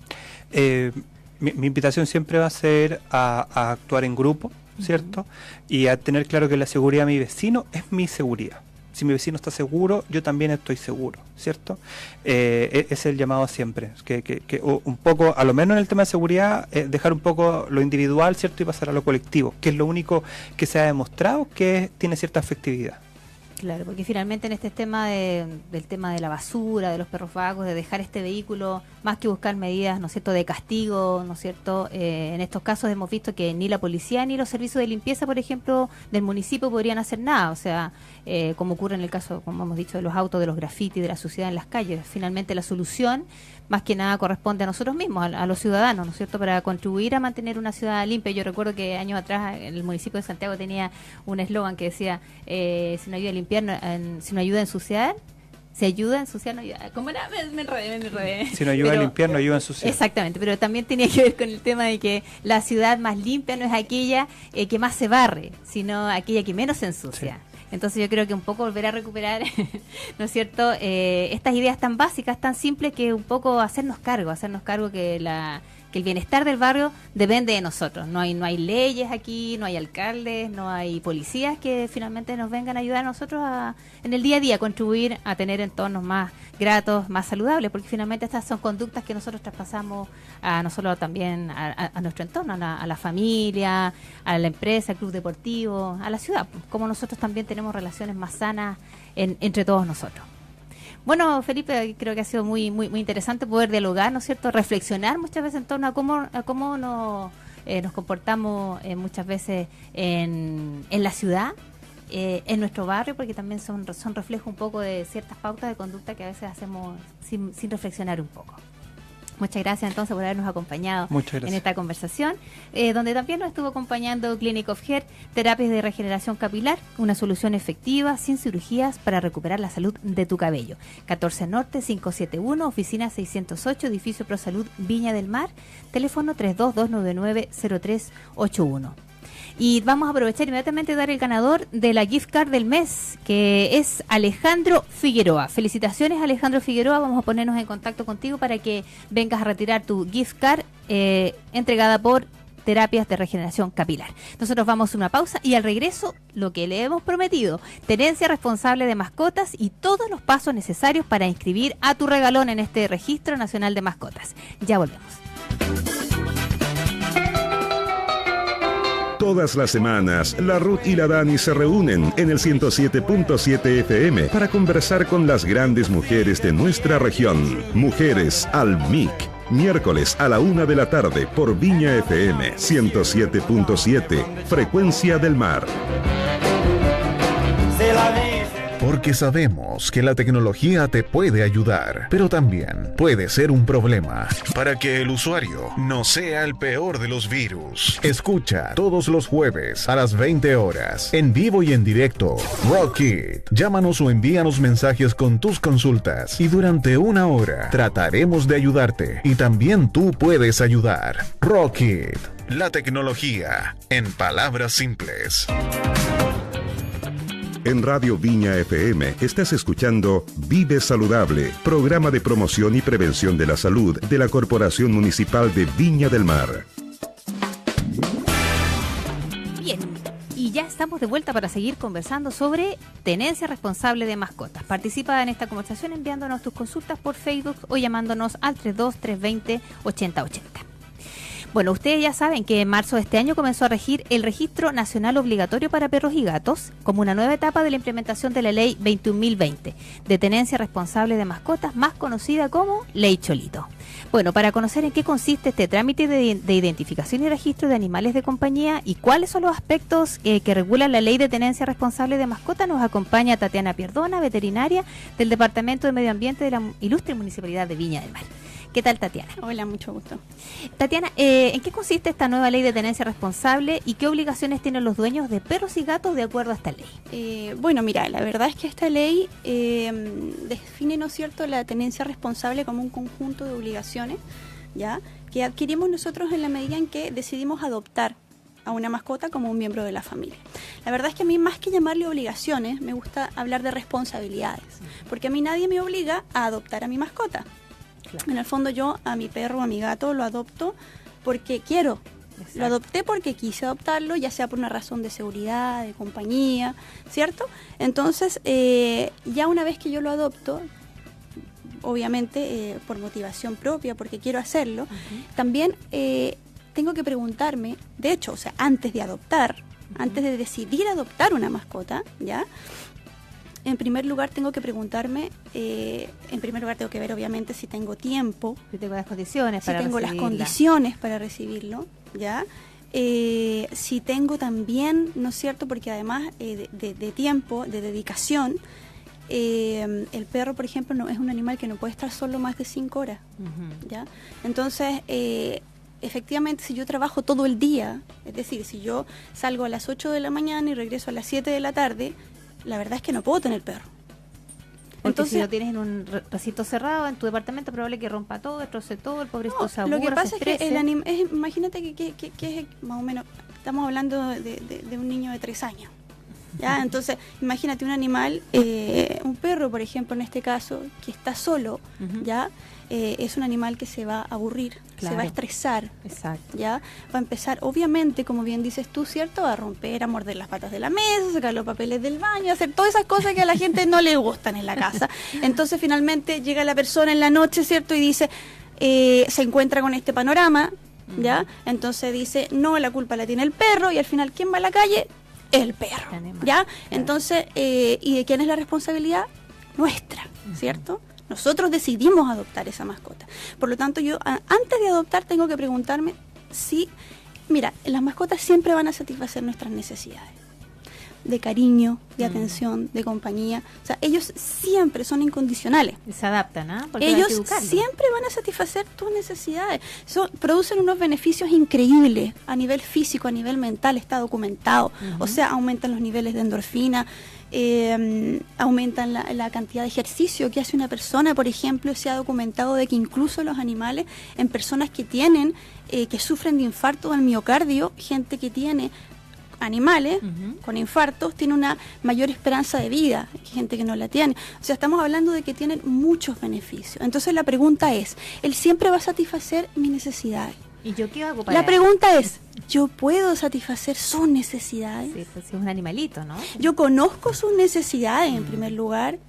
Speaker 5: Mi invitación siempre va a ser a actuar en grupo, ¿cierto? Y a tener claro que la seguridad de mi vecino es mi seguridad. Si mi vecino está seguro, yo también estoy seguro, ¿cierto? Es el llamado siempre, que un poco, a lo menos en el tema de seguridad, dejar un poco lo individual, ¿cierto? Y pasar a lo colectivo, que es lo único que se ha demostrado que tiene cierta efectividad.
Speaker 3: Claro, porque finalmente en este tema del tema de la basura, de los perros vagos, de dejar este vehículo, más que buscar medidas, ¿no es cierto?, de castigo, ¿no es cierto?, en estos casos hemos visto que ni la policía ni los servicios de limpieza, por ejemplo, del municipio podrían hacer nada, o sea, como ocurre en el caso, como hemos dicho, de los autos, de los grafitis, de la suciedad en las calles. Finalmente la solución, más que nada, corresponde a nosotros mismos, a los ciudadanos, ¿no es cierto?, para contribuir a mantener una ciudad limpia. Yo recuerdo que años atrás el municipio de Santiago tenía un eslogan que decía, si no ayuda a limpiar, si no ayuda a ensuciar, se ayuda a ensuciar, no ayuda. ¿Cómo era? Me enredé.
Speaker 5: Si no ayuda a limpiar, no ayuda a ensuciar.
Speaker 3: Exactamente, pero también tenía que ver con el tema de que la ciudad más limpia no es aquella que más se barre, sino aquella que menos se ensucia. Sí. Entonces yo creo que un poco volver a recuperar, ¿no es cierto?, estas ideas tan básicas, tan simples, que un poco hacernos cargo que el bienestar del barrio depende de nosotros. No hay leyes aquí, no hay alcaldes, no hay policías que finalmente nos vengan a ayudar a nosotros en el día a día, a contribuir a tener entornos más gratos, más saludables, porque finalmente estas son conductas que nosotros traspasamos a nosotros también, a nuestro entorno, a la familia, a la empresa, al club deportivo, a la ciudad, como nosotros también tenemos relaciones más sanas entre todos nosotros. Bueno, Felipe, creo que ha sido muy interesante poder dialogar, ¿no es cierto?, reflexionar muchas veces en torno a cómo nos comportamos muchas veces en la ciudad, en nuestro barrio, porque también son reflejo un poco de ciertas pautas de conducta que a veces hacemos sin reflexionar un poco. Muchas gracias entonces por habernos acompañado en esta conversación, donde también nos estuvo acompañando Clinic of Hair, terapias de regeneración capilar, una solución efectiva, sin cirugías, para recuperar la salud de tu cabello. 14 Norte 571, oficina 608, edificio ProSalud Viña del Mar, teléfono 322990381. Y vamos a aprovechar inmediatamente dar el ganador de la gift card del mes, que es Alejandro Figueroa. Felicitaciones, Alejandro Figueroa. Vamos a ponernos en contacto contigo para que vengas a retirar tu gift card entregada por terapias de regeneración capilar. Nosotros vamos a una pausa y al regreso, lo que le hemos prometido, tenencia responsable de mascotas y todos los pasos necesarios para inscribir a tu regalón en este Registro Nacional de Mascotas. Ya volvemos.
Speaker 1: Todas las semanas, la Ruth y la Dani se reúnen en el 107.7 FM para conversar con las grandes mujeres de nuestra región. Mujeres al MIC. Miércoles a la 1 de la tarde por Viña FM 107.7, Frecuencia del Mar.
Speaker 4: Porque sabemos que la tecnología te puede ayudar, pero también puede ser un problema. Para que el usuario no sea el peor de los virus. Escucha todos los jueves a las 20 horas, en vivo y en directo, Rockit. Llámanos o envíanos mensajes con tus consultas y durante 1 hora trataremos de ayudarte. Y también tú puedes ayudar. Rockit, la tecnología en palabras simples.
Speaker 1: En Radio Viña FM estás escuchando Vive Saludable, programa de promoción y prevención de la salud de la Corporación Municipal de Viña del Mar.
Speaker 3: Bien, y ya estamos de vuelta para seguir conversando sobre tenencia responsable de mascotas. Participa en esta conversación enviándonos tus consultas por Facebook o llamándonos al 32-320-8080. Bueno, ustedes ya saben que en marzo de este año comenzó a regir el Registro Nacional Obligatorio para Perros y Gatos como una nueva etapa de la implementación de la Ley 21.020 de tenencia responsable de mascotas, más conocida como Ley Cholito. Bueno, para conocer en qué consiste este trámite de identificación y registro de animales de compañía y cuáles son los aspectos que regulan la Ley de Tenencia Responsable de Mascotas, nos acompaña Tatiana Pierdona, veterinaria del Departamento de Medio Ambiente de la Ilustre Municipalidad de Viña del Mar. ¿Qué tal, Tatiana?
Speaker 6: Hola, mucho gusto.
Speaker 3: Tatiana, ¿en qué consiste esta nueva ley de tenencia responsable y qué obligaciones tienen los dueños de perros y gatos de acuerdo a esta ley?
Speaker 6: Bueno, mira, la verdad es que esta ley define, ¿no es cierto?, la tenencia responsable como un conjunto de obligaciones, ¿ya?, que adquirimos nosotros en la medida en que decidimos adoptar a una mascota como un miembro de la familia. La verdad es que a mí, más que llamarle obligaciones, me gusta hablar de responsabilidades, porque a mí nadie me obliga a adoptar a mi mascota. Claro. En el fondo yo a mi perro o a mi gato lo adopto porque quiero. Exacto. Lo adopté porque quise adoptarlo, ya sea por una razón de seguridad, de compañía, ¿cierto? Entonces, ya una vez que yo lo adopto, obviamente por motivación propia, porque quiero hacerlo, también tengo que preguntarme, de hecho, o sea, antes de adoptar, antes de decidir adoptar una mascota, ¿ya?, en primer lugar tengo que preguntarme, tengo que ver obviamente si tengo tiempo,
Speaker 3: si tengo las condiciones
Speaker 6: para recibirlo, las condiciones para recibirlo, ¿ya? Si tengo también, ¿no es cierto?, porque además de tiempo, de dedicación, el perro, por ejemplo, no es un animal que no puede estar solo más de 5 horas, ¿ya? Entonces, efectivamente, si yo trabajo todo el día, es decir, si yo salgo a las 8 de la mañana y regreso a las 7 de la tarde, la verdad es que no puedo tener perro.
Speaker 3: Porque
Speaker 6: entonces,
Speaker 3: si lo tienes en un recinto cerrado, en tu departamento, es probable que rompa todo, destroce todo, el pobrecito se aburra,
Speaker 6: lo que pasa
Speaker 3: se
Speaker 6: es que el
Speaker 3: estrese.
Speaker 6: imagínate que es más o menos, estamos hablando de un niño de 3 años. ¿Ya? Entonces, imagínate un animal, un perro, por ejemplo, en este caso, que está solo, ¿ya? Es un animal que se va a aburrir,
Speaker 3: claro,
Speaker 6: se va a estresar,
Speaker 3: exacto,
Speaker 6: ¿ya? Va a empezar, obviamente, como bien dices tú, ¿cierto?, a romper, a morder las patas de la mesa, sacar los papeles del baño, hacer todas esas cosas que a la gente no le gustan en la casa. Entonces, finalmente, llega la persona en la noche, ¿cierto?, y dice, se encuentra con este panorama, ¿ya? Entonces dice, no, la culpa la tiene el perro, y al final, ¿quién va a la calle? El perro, ¿ya? Claro. Entonces, ¿y de quién es la responsabilidad? Nuestra, ¿cierto? Nosotros decidimos adoptar esa mascota. Por lo tanto, yo antes de adoptar tengo que preguntarme si, mira, las mascotas siempre van a satisfacer nuestras necesidades de cariño, de atención, de compañía. O sea, ellos siempre son incondicionales.
Speaker 3: Y se adaptan, ¿ah? Porque
Speaker 6: ellos siempre van a satisfacer tus necesidades. Producen unos beneficios increíbles a nivel físico, a nivel mental, está documentado. O sea, aumentan los niveles de endorfina, aumentan la cantidad de ejercicio que hace una persona. Por ejemplo, se ha documentado de que incluso los animales, en personas que tienen, que sufren de infarto al miocardio, gente que tiene animales con infartos, tiene una mayor esperanza de vida que gente que no la tiene. O sea, estamos hablando de que tienen muchos beneficios. Entonces la pregunta es, ¿él siempre va a satisfacer mis necesidades?
Speaker 3: ¿Y yo qué hago para
Speaker 6: La pregunta es, ¿yo puedo satisfacer sus necesidades?
Speaker 3: Sí, pues es un animalito, ¿no?
Speaker 6: Yo conozco sus necesidades en primer lugar,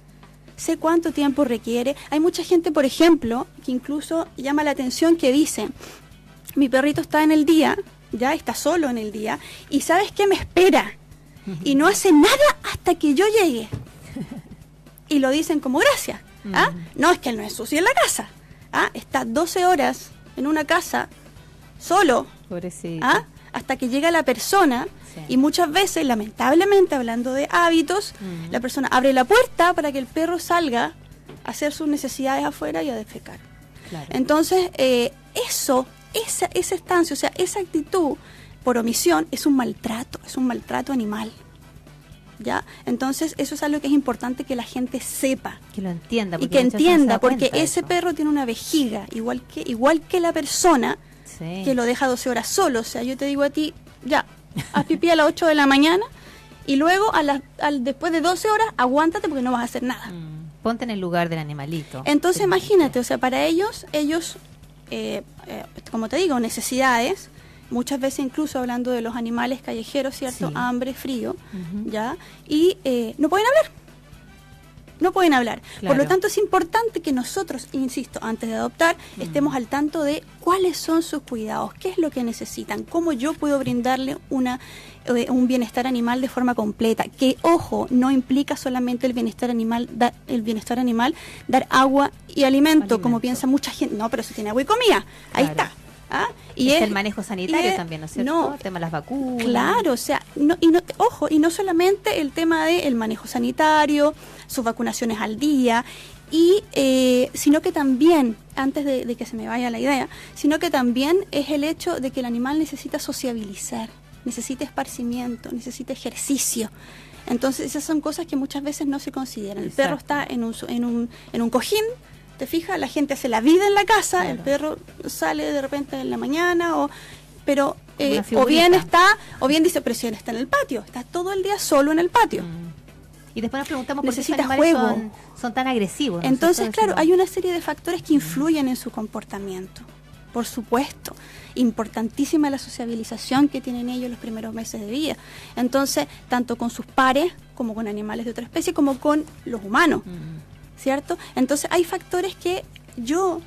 Speaker 6: sé cuánto tiempo requiere. Hay mucha gente, por ejemplo, que incluso llama la atención que dice, mi perrito está en el día, ya está solo en el día, y ¿sabes qué? Me espera y no hace nada hasta que yo llegue. Y lo dicen como gracias. ¿Ah? No, es que él no es sucio en la casa. ¿Ah? Está 12 horas en una casa solo.
Speaker 3: Pobrecito.
Speaker 6: ¿Ah? Hasta que llega la persona.
Speaker 3: Sí.
Speaker 6: Y muchas veces, lamentablemente, hablando de hábitos, la persona abre la puerta para que el perro salga a hacer sus necesidades afuera y a defecar.
Speaker 3: Claro.
Speaker 6: Entonces, esa estancia, o sea, esa actitud por omisión es un maltrato animal. ¿Ya? Entonces, eso es algo que es importante que la gente sepa.
Speaker 3: Que lo entienda.
Speaker 6: Y que entienda, porque ese
Speaker 3: perro
Speaker 6: perro tiene una vejiga, igual que la persona que lo deja 12 horas solo. O sea, yo te digo a ti, ya, haz pipí a las 8 de la mañana y luego después de 12 horas, aguántate porque no vas a hacer nada.
Speaker 3: Ponte en el lugar del animalito.
Speaker 6: Entonces, imagínate, o sea, para ellos, como te digo, necesidades, muchas veces incluso hablando de los animales callejeros, ¿cierto?
Speaker 3: Sí.
Speaker 6: Hambre, frío, ¿ya? Y no pueden hablar. No pueden hablar.
Speaker 3: Claro.
Speaker 6: Por lo tanto, es importante que nosotros, insisto, antes de adoptar, estemos al tanto de cuáles son sus cuidados, qué es lo que necesitan, cómo yo puedo brindarle un bienestar animal de forma completa. Que, ojo, no implica solamente el bienestar animal, dar agua y alimento, como piensa mucha gente. No, pero si tiene agua y comida, ahí
Speaker 3: Claro.
Speaker 6: está. ¿Ah?
Speaker 3: Y es el manejo sanitario también, ¿no es cierto?
Speaker 6: No,
Speaker 3: El tema de las vacunas.
Speaker 6: Claro, o sea, ojo, y no solamente el tema del manejo sanitario, sus vacunaciones al día, sino que también, antes de que se me vaya la idea, sino que también es el hecho de que el animal necesita sociabilizar, necesita esparcimiento, necesita ejercicio. Entonces, esas son cosas que muchas veces no se consideran.
Speaker 3: Exacto.
Speaker 6: El perro está en un cojín. ¿Te fijas? La gente hace la vida en la casa,
Speaker 3: Claro.
Speaker 6: el perro sale de repente en la mañana, pero
Speaker 3: Una
Speaker 6: o bien
Speaker 3: figurita.
Speaker 6: dice, pero si él está en el patio, está todo el día solo en el patio.
Speaker 3: Y después nos preguntamos por qué
Speaker 6: Necesita
Speaker 3: esos animales
Speaker 6: juego.
Speaker 3: son tan agresivos. ¿no?
Speaker 6: Entonces,
Speaker 3: Nosotros
Speaker 6: claro,
Speaker 3: decimos,
Speaker 6: hay una serie de factores que influyen en su comportamiento, por supuesto. Importantísima la sociabilización que tienen ellos los primeros meses de vida. Entonces, tanto con sus pares, como con animales de otra especie, como con los humanos. ¿Cierto? Entonces hay factores que yo,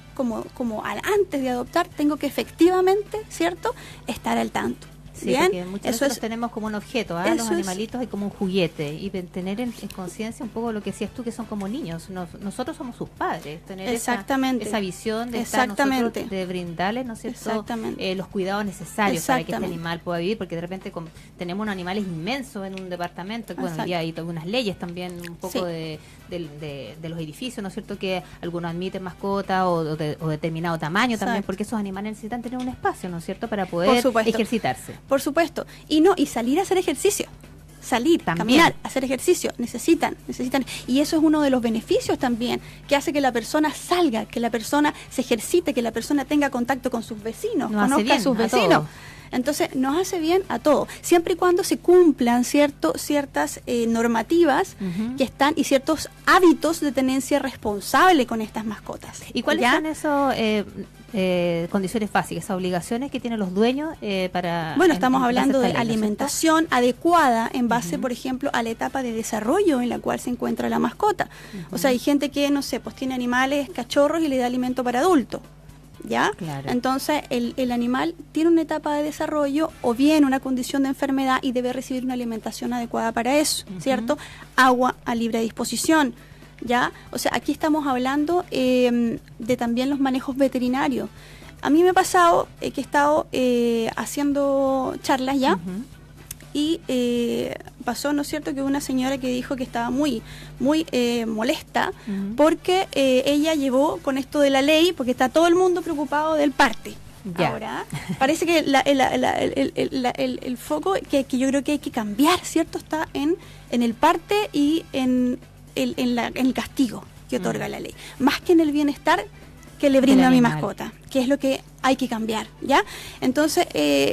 Speaker 6: antes de adoptar, tengo que efectivamente, ¿cierto?, estar al tanto.
Speaker 3: Sí,
Speaker 6: ¿Bien?
Speaker 3: porque muchas veces los tenemos como un objeto,
Speaker 6: eso
Speaker 3: los
Speaker 6: es-
Speaker 3: animalitos y como un juguete, y tener en conciencia un poco lo que decías tú, que son como niños. Nosotros somos sus padres, tener
Speaker 6: Exactamente.
Speaker 3: esa visión de estar
Speaker 6: Exactamente.
Speaker 3: nosotros, de brindarles, ¿no es cierto?,
Speaker 6: Exactamente.
Speaker 3: los cuidados necesarios para que este
Speaker 6: Exactamente.
Speaker 3: animal pueda vivir, porque de repente tenemos unos animales inmensos en un departamento, que, bueno, ya hay unas leyes también un poco
Speaker 6: Sí.
Speaker 3: de los edificios, ¿no es cierto?, que algunos admiten mascotas o determinado tamaño también,
Speaker 6: Exacto.
Speaker 3: porque esos animales necesitan tener un espacio, ¿no es cierto?, para
Speaker 6: Por
Speaker 3: poder
Speaker 6: supuesto.
Speaker 3: ejercitarse.
Speaker 6: Por supuesto. Y salir a hacer ejercicio. Salir,
Speaker 3: También.
Speaker 6: caminar, hacer ejercicio. Necesitan. Y eso es uno de los beneficios también, que hace que la persona salga, que la persona se ejercite, que la persona tenga contacto con sus vecinos,
Speaker 3: Nos hace
Speaker 6: conozca
Speaker 3: bien
Speaker 6: a sus
Speaker 3: a
Speaker 6: vecinos.
Speaker 3: todos.
Speaker 6: Entonces, nos hace bien a todos, siempre y cuando se cumplan ciertas normativas que están y ciertos hábitos de tenencia responsable con estas mascotas.
Speaker 3: ¿Y cuáles
Speaker 6: ¿Ya?
Speaker 3: son esas condiciones básicas, esas obligaciones que tienen los dueños para...
Speaker 6: Bueno, estamos hablando de
Speaker 3: esta ley, ¿no es cierto?
Speaker 6: alimentación adecuada en base, por ejemplo, a la etapa de desarrollo en la cual se encuentra la mascota. O sea, hay gente que, no sé, pues tiene animales, cachorros y le da alimento para adultos. ¿Ya?
Speaker 3: Claro.
Speaker 6: Entonces, el animal tiene una etapa de desarrollo o bien una condición de enfermedad y debe recibir una alimentación adecuada para eso, ¿cierto? Agua a libre disposición, ¿ya? O sea, aquí estamos hablando de también los manejos veterinarios. A mí me ha pasado que he estado haciendo charlas ya y pasó, ¿no es cierto?, que una señora que dijo que estaba muy molesta porque ella llevó con esto de la ley, porque está todo el mundo preocupado del parte.
Speaker 3: Ya.
Speaker 6: Ahora, parece que el foco que yo creo que hay que cambiar, ¿cierto?, está en el parte y en el castigo que otorga la ley, más que en el bienestar que le brindo a mi
Speaker 3: animal.
Speaker 6: mascota, que es lo que hay que cambiar, ¿ya? Entonces,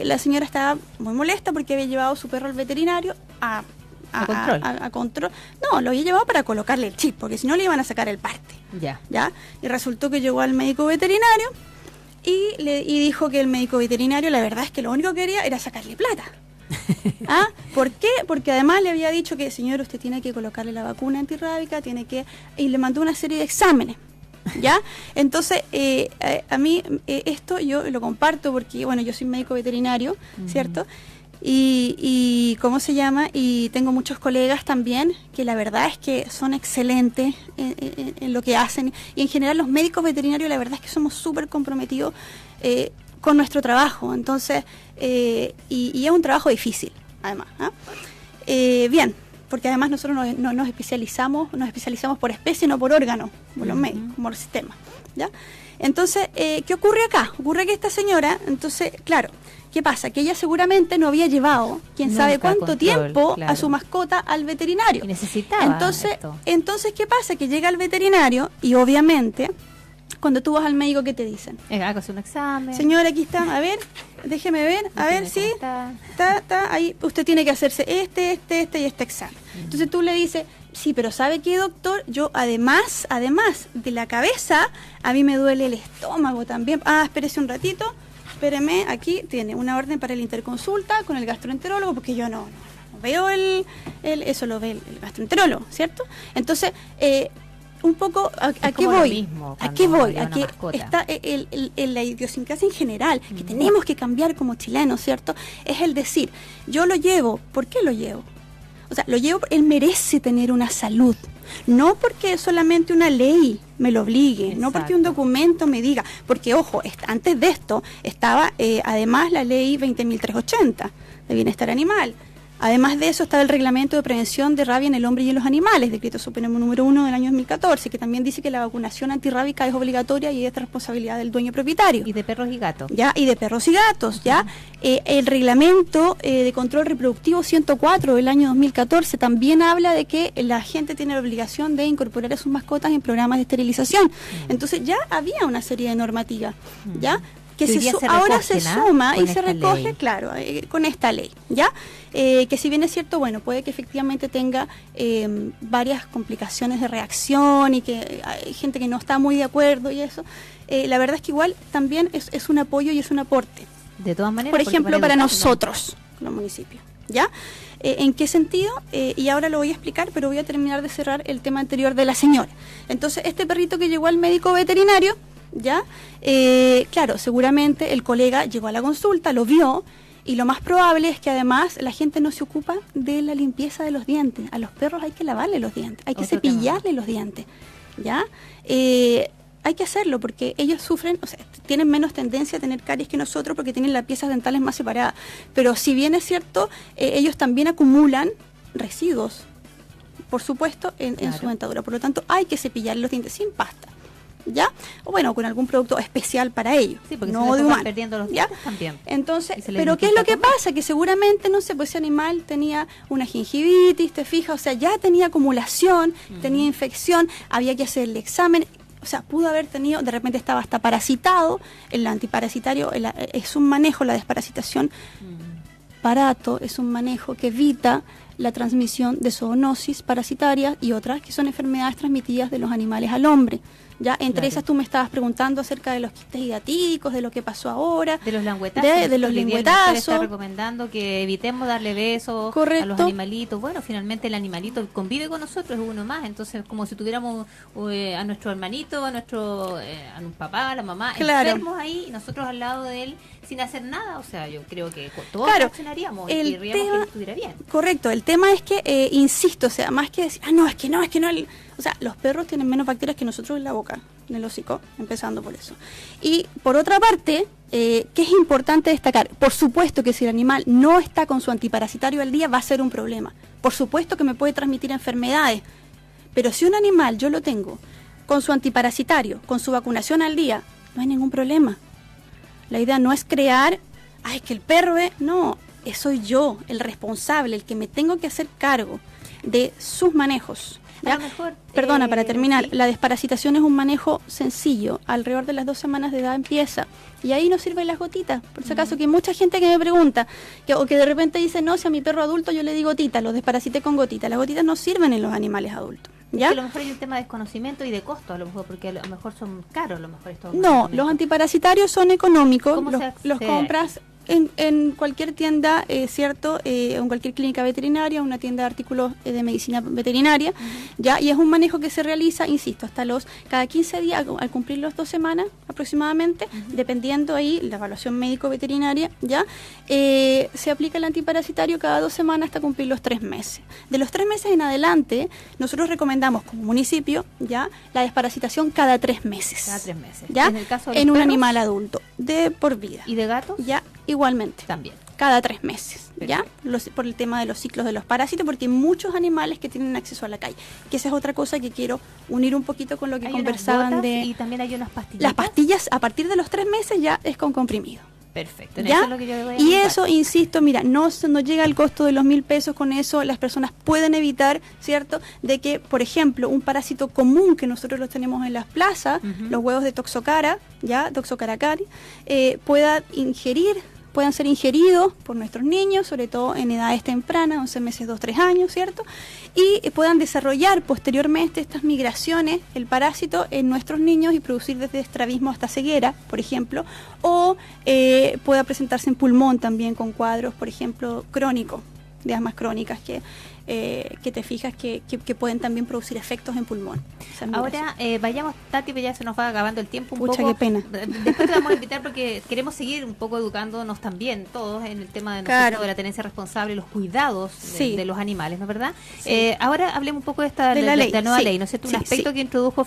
Speaker 6: la señora estaba muy molesta porque había llevado su perro al veterinario a control. No, lo había llevado para colocarle el chip, porque si no le iban a sacar el parte,
Speaker 3: Ya.
Speaker 6: ¿ya? Y resultó que llegó al médico veterinario y dijo que el médico veterinario, la verdad es que lo único que quería era sacarle plata. ¿Ah? ¿Por qué? Porque además le había dicho que, señor, usted tiene que colocarle la vacuna antirrábica, y le mandó una serie de exámenes. ¿Ya? Entonces, a mí esto yo lo comparto porque, bueno, yo soy médico veterinario, ¿cierto? Y ¿cómo se llama? Y tengo muchos colegas también que la verdad es que son excelentes en lo que hacen. Y en general los médicos veterinarios la verdad es que somos súper comprometidos con nuestro trabajo. Entonces, y es un trabajo difícil, además. Bien. Porque además nosotros nos especializamos por especie, no por órgano, como los médicos, como el sistema, ¿ya? Entonces, ¿qué ocurre acá? Ocurre que esta señora, entonces, claro, ¿qué pasa? Que ella seguramente no había llevado, sabe cuánto tiempo, a su mascota al veterinario.
Speaker 3: Y necesitaba
Speaker 6: entonces, ¿qué pasa? Que llega al veterinario y obviamente, cuando tú vas al médico, ¿qué te dicen?
Speaker 3: Hágase un examen.
Speaker 6: Señora, aquí está, a ver, déjeme ver, a ver, sí, está, ahí, usted tiene que hacerse este y este examen. Entonces tú le dices, sí, pero ¿sabe qué, doctor? Yo además de la cabeza, a mí me duele el estómago también. Espérese un ratito, espéreme, aquí tiene una orden para la interconsulta con el gastroenterólogo, porque yo no veo eso lo ve el gastroenterólogo, ¿cierto? Entonces, un poco, ¿a qué voy? ¿A qué voy? A que está la idiosincrasia en general, que tenemos que cambiar como chilenos, ¿cierto? Es el decir, yo lo llevo, ¿por qué lo llevo? O sea, lo llevo, él merece tener una salud, no porque solamente una ley me lo obligue, exacto, no porque un documento me diga, porque ojo, antes de esto estaba además la ley 20.380 de bienestar animal. Además de eso, está el Reglamento de Prevención de Rabia en el Hombre y en los Animales, Decreto Supremo número 1 del año 2014, que también dice que la vacunación antirrábica es obligatoria y es responsabilidad del dueño propietario.
Speaker 3: Y de perros y gatos.
Speaker 6: ¿Ya? Y de perros y gatos, ¿ya? El Reglamento de Control Reproductivo 104 del año 2014 también habla de que la gente tiene la obligación de incorporar a sus mascotas en programas de esterilización. Entonces ya había una serie de normativas, ¿ya? Que ahora se suma y se recoge, ley. Claro, con esta ley, ¿ya? Que si bien es cierto, bueno, puede que efectivamente tenga varias complicaciones de reacción y que hay gente que no está muy de acuerdo y eso, la verdad es que igual también es un apoyo y es un aporte.
Speaker 3: De todas maneras.
Speaker 6: Por ejemplo, para nosotros, los municipios, ¿ya? ¿En qué sentido? Y ahora lo voy a explicar, pero voy a terminar de cerrar el tema anterior de la señora. Entonces, este perrito que llegó al médico veterinario, ¿ya? Claro, seguramente el colega llegó a la consulta, lo vio, y lo más probable es que además la gente no se ocupa de la limpieza de los dientes. A los perros hay que lavarle los dientes, hay que cepillarle los dientes, ¿ya? Hay que hacerlo porque ellos sufren, o sea, tienen menos tendencia a tener caries que nosotros porque tienen las piezas dentales más separadas. Pero si bien es cierto, ellos también acumulan residuos, por supuesto, en su dentadura. Por lo tanto, hay que cepillar los dientes sin pasta, ¿ya? O bueno, con algún producto especial para ellos.
Speaker 3: Sí, porque
Speaker 6: no
Speaker 3: se
Speaker 6: de humano,
Speaker 3: perdiendo los
Speaker 6: ¿ya?
Speaker 3: dientes también.
Speaker 6: Entonces, pero ¿qué es lo que pasa? Que seguramente, no sé, pues ese animal tenía una gingivitis, te fijas, o sea, ya tenía acumulación, tenía infección, había que hacerle examen. O sea, pudo haber tenido, de repente estaba hasta parasitado. El antiparasitario es un manejo, la desparasitación barato, es un manejo que evita la transmisión de zoonosis parasitaria y otras que son enfermedades transmitidas de los animales al hombre. Ya, entre esas tú me estabas preguntando acerca de los quistes hidatídicos, de lo que pasó ahora.
Speaker 3: De los lengüetazos.
Speaker 6: De los lengüetazos.
Speaker 3: Está recomendando que evitemos darle besos a los animalitos. Bueno, finalmente el animalito convive con nosotros, es uno más. Entonces, como si tuviéramos a nuestro hermanito, a un papá, a la mamá, enfermos ahí, y nosotros al lado de él sin hacer nada. O sea, yo creo que todos reaccionaríamos y querríamos que él estuviera bien.
Speaker 6: Correcto, el tema es que, insisto, o sea, más que decir, es que no. O sea, los perros tienen menos bacterias que nosotros en la boca, en el hocico, empezando por eso. Y por otra parte, ¿qué es importante destacar? Por supuesto que si el animal no está con su antiparasitario al día, va a ser un problema. Por supuesto que me puede transmitir enfermedades. Pero si un animal yo lo tengo con su antiparasitario, con su vacunación al día, no hay ningún problema. La idea no es crear, que el perro es... No, soy yo el responsable, el que me tengo que hacer cargo de sus manejos. ¿Ya? Mejor, perdona, para terminar, la desparasitación es un manejo sencillo, alrededor de las 2 semanas de edad empieza, y ahí nos sirven las gotitas, por si acaso, que hay mucha gente que me pregunta, o que de repente dice, no, si a mi perro adulto yo le di gotitas, lo desparasité con gotitas. Las gotitas no sirven en los animales adultos, ¿Ya?
Speaker 3: Que a lo mejor hay un tema de desconocimiento y de costo, a lo mejor, porque a lo mejor son caros, a lo mejor estos
Speaker 6: No,
Speaker 3: medicamentos.
Speaker 6: los antiparasitarios son económicos,
Speaker 3: ¿Cómo se
Speaker 6: los
Speaker 3: accede?
Speaker 6: compras en cualquier tienda, ¿cierto? En cualquier clínica veterinaria, una tienda de artículos de medicina veterinaria, ¿ya? Y es un manejo que se realiza, insisto, cada 15 días, al cumplir las 2 semanas aproximadamente, dependiendo ahí la evaluación médico-veterinaria, ¿ya? Se aplica el antiparasitario cada 2 semanas hasta cumplir los 3 meses. De los 3 meses en adelante, nosotros recomendamos como municipio, ¿ya? La desparasitación cada 3 meses.
Speaker 3: Cada 3 meses.
Speaker 6: ¿Ya?
Speaker 3: En el caso de los
Speaker 6: en un
Speaker 3: perros
Speaker 6: animal adulto, de por vida.
Speaker 3: y de gatos,
Speaker 6: Ya, igualmente.
Speaker 3: también.
Speaker 6: Cada 3 meses, ¿ya?
Speaker 3: Perfecto.
Speaker 6: Por el tema de los ciclos de los parásitos, porque hay muchos animales que tienen acceso a la calle. Que esa es otra cosa que quiero unir un poquito con lo que
Speaker 3: Hay unas
Speaker 6: conversaban
Speaker 3: gotas
Speaker 6: de...
Speaker 3: y también hay unas pastillas.
Speaker 6: Las pastillas, a partir de los 3 meses ya es con comprimido.
Speaker 3: Perfecto. En
Speaker 6: ¿Ya?
Speaker 3: eso es lo que yo voy a
Speaker 6: Y
Speaker 3: anotar.
Speaker 6: eso, insisto, mira, no llega al costo de los 1.000 pesos. Con eso las personas pueden evitar, ¿cierto? De que, por ejemplo, un parásito común que nosotros los tenemos en las plazas, los huevos de Toxocara, ¿ya? Toxocaracari, puedan ser ingeridos por nuestros niños, sobre todo en edades tempranas, 11 meses, 2, 3 años, ¿cierto? Y puedan desarrollar posteriormente estas migraciones, el parásito, en nuestros niños y producir desde estrabismo hasta ceguera, por ejemplo, o pueda presentarse en pulmón también con cuadros, por ejemplo, crónicos, de asmas crónicas que te fijas que pueden también producir efectos en pulmón. Esas
Speaker 3: Ahora vayamos, Tati, porque ya se nos va acabando el tiempo un
Speaker 6: Pucha,
Speaker 3: poco.
Speaker 6: qué pena.
Speaker 3: Después te vamos a invitar porque queremos seguir un poco educándonos también todos en el tema de,
Speaker 6: Claro.
Speaker 3: de la tenencia responsable, los cuidados
Speaker 6: Sí.
Speaker 3: de los animales, ¿no es verdad?
Speaker 6: Sí.
Speaker 3: Ahora hablemos un poco de
Speaker 6: De la ley,
Speaker 3: nueva
Speaker 6: sí.
Speaker 3: ley, ¿no es cierto? Un
Speaker 6: Sí,
Speaker 3: aspecto
Speaker 6: sí.
Speaker 3: que introdujo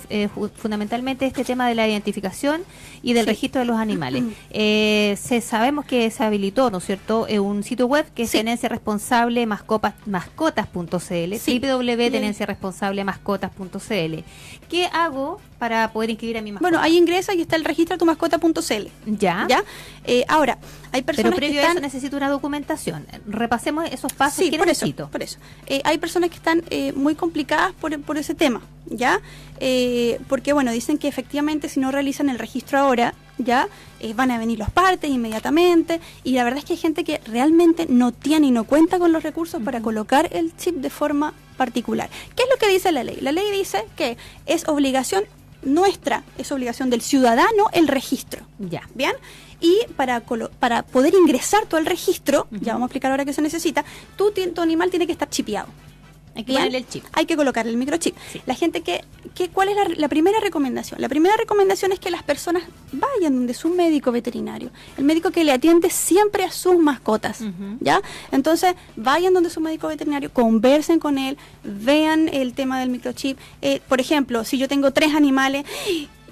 Speaker 3: fundamentalmente este tema de la identificación y del
Speaker 6: Sí.
Speaker 3: registro de los animales. Sabemos que se habilitó, ¿no es cierto?, un sitio web que es
Speaker 6: Sí.
Speaker 3: tenencia responsable mascotas.cl,
Speaker 6: Sí.
Speaker 3: www.tenenciaresponsablemascotas.cl. ¿Qué hago para poder inscribir a mi mascota?
Speaker 6: Bueno, ahí ingresa y está el registro tumascota.cl.
Speaker 3: Ya.
Speaker 6: ¿Ya? Ahora, hay personas
Speaker 3: Pero previo
Speaker 6: que
Speaker 3: a
Speaker 6: están...
Speaker 3: eso necesito una documentación. Repasemos esos pasos
Speaker 6: Sí,
Speaker 3: que
Speaker 6: por
Speaker 3: necesito.
Speaker 6: eso, por eso. Hay personas que están muy complicadas por ese tema, ¿ya? Porque, bueno, dicen que efectivamente si no realizan el registro ahora, ya van a venir los partes inmediatamente, y la verdad es que hay gente que realmente no tiene y no cuenta con los recursos para colocar el chip de forma particular. ¿Qué es lo que dice la ley? La ley dice que es obligación nuestra, es obligación del ciudadano el registro.
Speaker 3: Ya.
Speaker 6: ¿Bien? Y para poder ingresar tú al registro, ya vamos a explicar ahora qué se necesita, tu animal tiene que estar chipeado.
Speaker 3: Hay que
Speaker 6: ¿Bien?
Speaker 3: ponerle el chip.
Speaker 6: Hay que colocarle el microchip.
Speaker 3: Sí.
Speaker 6: La gente ¿cuál es la primera recomendación? La primera recomendación es que las personas vayan donde su médico veterinario, el médico que le atiende siempre a sus mascotas, ¿ya? Entonces, vayan donde su médico veterinario, conversen con él, vean el tema del microchip. Por ejemplo, si yo tengo 3 animales,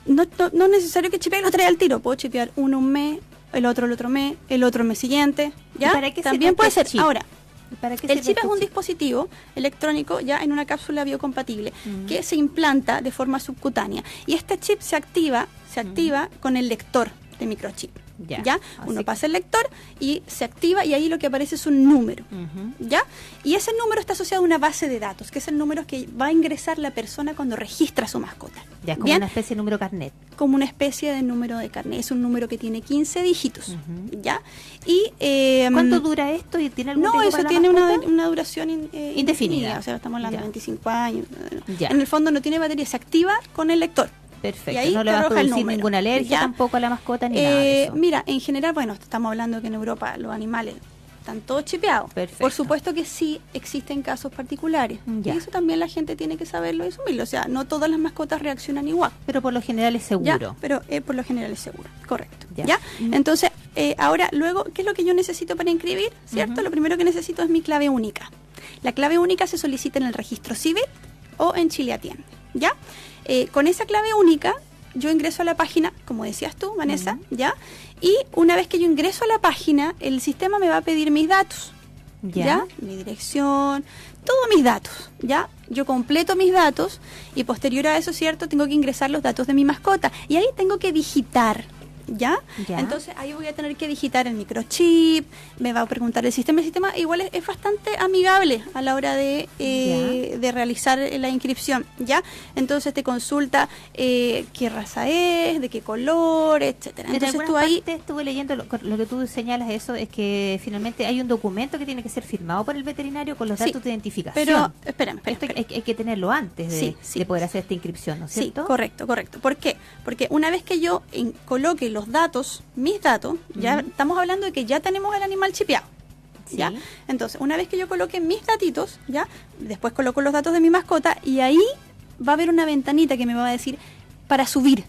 Speaker 6: no es necesario que chipee los 3 al tiro. Puedo chipear uno un mes, el otro mes, el otro mes siguiente, ¿ya?
Speaker 3: ¿Y para qué
Speaker 6: También
Speaker 3: sirve
Speaker 6: puede
Speaker 3: este
Speaker 6: ser.
Speaker 3: chip?
Speaker 6: Ahora,
Speaker 3: ¿Para qué
Speaker 6: el
Speaker 3: sirve
Speaker 6: chip es
Speaker 3: este
Speaker 6: un
Speaker 3: chip?
Speaker 6: dispositivo electrónico ya en una cápsula biocompatible que se implanta de forma subcutánea, y este chip se activa con el lector de microchip.
Speaker 3: Ya.
Speaker 6: Uno
Speaker 3: Así
Speaker 6: pasa el lector y se activa, y ahí lo que aparece es un número.
Speaker 3: Ujú.
Speaker 6: ¿Ya? Y ese número está asociado a una base de datos, que es el número que va a ingresar la persona cuando registra su mascota.
Speaker 3: Ya, es como
Speaker 6: ¿Bien?
Speaker 3: una especie de número carnet.
Speaker 6: Como una especie de número de carnet. Es un número que tiene 15 dígitos.
Speaker 3: Ujú.
Speaker 6: ¿Ya? Y
Speaker 3: ¿Cuánto dura esto y tiene algún
Speaker 6: no,
Speaker 3: riesgo
Speaker 6: eso
Speaker 3: para la
Speaker 6: tiene
Speaker 3: mascota?
Speaker 6: una duración indefinida. O sea, estamos hablando
Speaker 3: Ya.
Speaker 6: de 25 años.
Speaker 3: Ya.
Speaker 6: En el fondo no tiene batería, se activa con el lector.
Speaker 3: Perfecto.
Speaker 6: Y ahí
Speaker 3: No le
Speaker 6: te
Speaker 3: va a
Speaker 6: arroja el
Speaker 3: producir
Speaker 6: número.
Speaker 3: ninguna alergia
Speaker 6: Ya.
Speaker 3: tampoco a la mascota ni nada de eso.
Speaker 6: Mira, en general, bueno, estamos hablando que en Europa los animales están todos chipeados.
Speaker 3: Perfecto.
Speaker 6: Por supuesto que sí existen casos particulares.
Speaker 3: Ya.
Speaker 6: Y eso también la gente tiene que saberlo y asumirlo. O sea, no todas las mascotas reaccionan igual.
Speaker 3: Pero por lo general es
Speaker 6: ¿Ya?
Speaker 3: seguro.
Speaker 6: Pero por lo general es seguro, correcto.
Speaker 3: Ya.
Speaker 6: ¿Ya? Entonces, ahora, luego, ¿qué es lo que yo necesito para inscribir? ¿Cierto? Lo primero que necesito es mi clave única. La clave única se solicita en el registro civil o en Chile Atiende. ¿Ya? Con esa clave única, yo ingreso a la página, como decías tú, Vanessa, ¿ya? Y una vez que yo ingreso a la página, el sistema me va a pedir mis datos. ¿Ya? Mi dirección, todos mis datos, ¿ya? Yo completo mis datos y posterior a eso, ¿cierto? Tengo que ingresar los datos de mi mascota y ahí tengo que digitar ¿Ya? Entonces ahí voy a tener que digitar el microchip, me va a preguntar el sistema. El sistema igual es bastante amigable a la hora de realizar la inscripción, ¿ya? Entonces te consulta qué raza es, de qué color, etcétera. Entonces tú ahí...
Speaker 3: Estuve leyendo lo que tú señalas, eso es que finalmente hay un documento que tiene que ser firmado por el veterinario con los datos de identificación.
Speaker 6: Pero, espérame.
Speaker 3: Hay que tenerlo antes de poder hacer esta inscripción, ¿no es cierto?
Speaker 6: Sí, correcto. ¿Por qué? Porque una vez que yo coloque los datos, mis datos, ya estamos hablando de que ya tenemos el animal chipeado.
Speaker 3: Sí.
Speaker 6: ¿Ya? Entonces, una vez que yo coloque mis datitos, ya, después coloco los datos de mi mascota y ahí va a haber una ventanita que me va a decir para subir.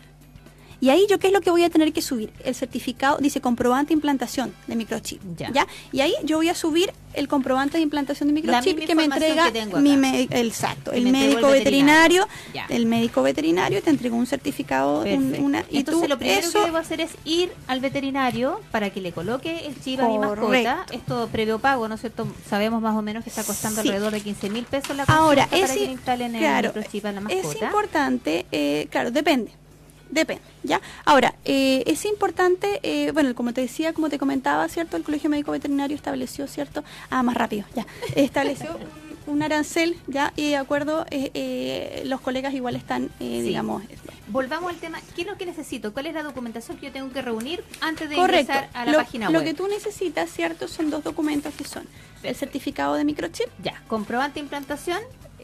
Speaker 6: Y ahí yo, ¿qué es lo que voy a tener que subir? El certificado, dice comprobante de implantación de microchip. ¿Ya? Y ahí yo voy a subir el comprobante de implantación de microchip que me entrega el médico veterinario. El médico veterinario te entrega un certificado.
Speaker 3: Entonces lo primero que debo hacer es ir al veterinario para que le coloque el chip a mi mascota. Esto previo pago, ¿no es cierto? Sabemos más o menos que está costando alrededor de 15.000 pesos la consulta.
Speaker 6: Ahora,
Speaker 3: para que le instalen el microchip a la mascota.
Speaker 6: Es importante, claro, depende, ¿ya? Ahora, es importante, como te decía, como te comentaba, ¿cierto? El Colegio Médico Veterinario estableció, ¿cierto? Más rápido, ya. Estableció un arancel, ¿ya? Y de acuerdo, los colegas igual están, digamos...
Speaker 3: Volvamos al tema, ¿qué es lo que necesito? ¿Cuál es la documentación que yo tengo que reunir antes de ingresar a la página web?
Speaker 6: Lo que tú necesitas, ¿cierto? Son 2 documentos que son el certificado de microchip.
Speaker 3: Ya, comprobante de implantación.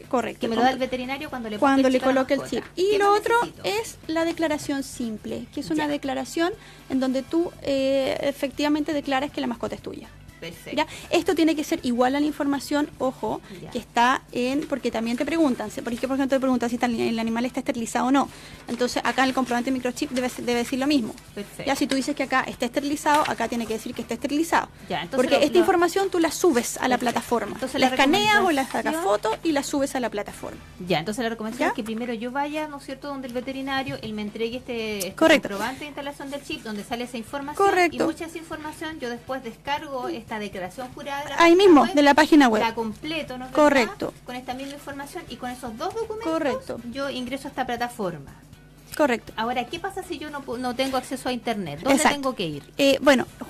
Speaker 6: Correcto.
Speaker 3: Que me lo da el veterinario cuando le
Speaker 6: coloque el chip. Y lo otro es la declaración simple, que es una declaración en donde tú efectivamente declaras que la mascota es tuya.
Speaker 3: Perfecto.
Speaker 6: ¿Ya? Esto tiene que ser igual a la información, ojo, que está porque también te preguntan, por ejemplo, te preguntan si el animal está esterilizado o no. Entonces, acá en el comprobante de microchip debe decir lo mismo.
Speaker 3: Perfecto.
Speaker 6: Ya, si tú dices que acá está esterilizado, acá tiene que decir que está esterilizado.
Speaker 3: Ya, entonces
Speaker 6: porque esta información tú la subes a la plataforma.
Speaker 3: Entonces,
Speaker 6: la escaneas o la sacas foto y la subes a la plataforma.
Speaker 3: Ya, entonces la recomendación es que primero yo vaya, ¿no es cierto?, donde el veterinario, él me entregue este comprobante de instalación del chip, donde sale esa información.
Speaker 6: Correcto.
Speaker 3: Y mucha esa información yo después descargo esta declaración jurada
Speaker 6: ahí mismo, de la página web.
Speaker 3: La completo, ¿no?
Speaker 6: Correcto.
Speaker 3: Con esta misma información y con esos 2 documentos yo ingreso a esta plataforma.
Speaker 6: Correcto.
Speaker 3: Ahora, ¿qué pasa si yo no tengo acceso a internet? ¿Dónde tengo que ir?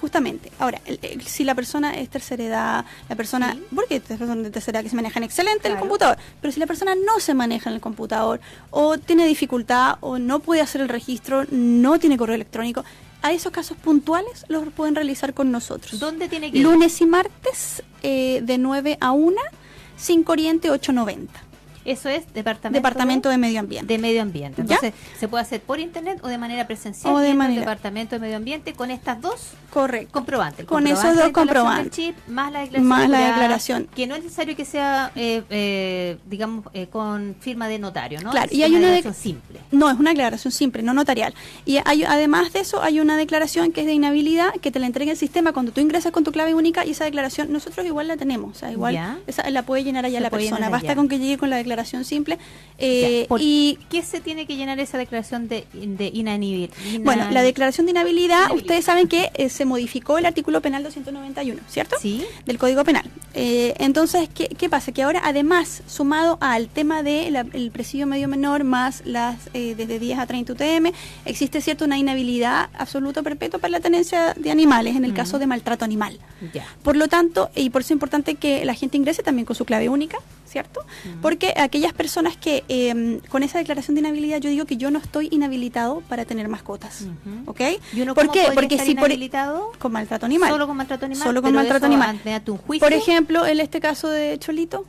Speaker 6: Justamente. Ahora, si la persona es tercera edad, porque hay personas de tercera edad que se manejan excelente en el computador, pero si la persona no se maneja en el computador, o tiene dificultad, o no puede hacer el registro, no tiene correo electrónico, a esos casos puntuales los pueden realizar con nosotros.
Speaker 3: ¿Dónde tiene que ir?
Speaker 6: Lunes y martes, de 9 a 1, 5 Oriente 890.
Speaker 3: Eso es
Speaker 6: Departamento de Medio Ambiente.
Speaker 3: De Medio Ambiente. Entonces, se puede hacer por internet o de manera presencial en el Departamento de Medio Ambiente con estas 2 comprobantes.
Speaker 6: Con esos 2 comprobantes.
Speaker 3: Chip, más la declaración. Que no es necesario que sea, con firma de notario, ¿no?
Speaker 6: Claro,
Speaker 3: y hay una declaración simple.
Speaker 6: No, es una declaración simple, no notarial. Y además de eso, hay una declaración que es de inhabilidad, que te la entrega el sistema cuando tú ingresas con tu clave única, y esa declaración nosotros igual la tenemos. O sea, igual esa la puede llenar allá la persona. Basta con que llegue con la declaración simple.
Speaker 3: ¿Y qué se tiene que llenar esa declaración de inhabilidad?
Speaker 6: Bueno, la declaración de inhabilidad, ustedes saben que se modificó el artículo penal 291, ¿cierto?
Speaker 3: Sí.
Speaker 6: Del Código Penal. Entonces, ¿qué pasa? Que ahora, además, sumado al tema del presidio medio menor, más las desde 10 a 30 UTM, existe, ¿cierto?, una inhabilidad absoluta perpetua para la tenencia de animales, en el caso de maltrato animal. Por lo tanto, y por eso es importante que la gente ingrese también con su clave única, ¿cierto? Porque aquellas personas que con esa declaración de inhabilidad, yo digo que yo no estoy inhabilitado para tener mascotas, ¿ok?
Speaker 3: ¿Y uno
Speaker 6: ¿Por qué? Porque
Speaker 3: si inhabilitado
Speaker 6: con maltrato animal.
Speaker 3: Solo con maltrato animal.
Speaker 6: Solo con maltrato animal.
Speaker 3: Un juicio.
Speaker 6: Por ejemplo, en este caso de Cholito,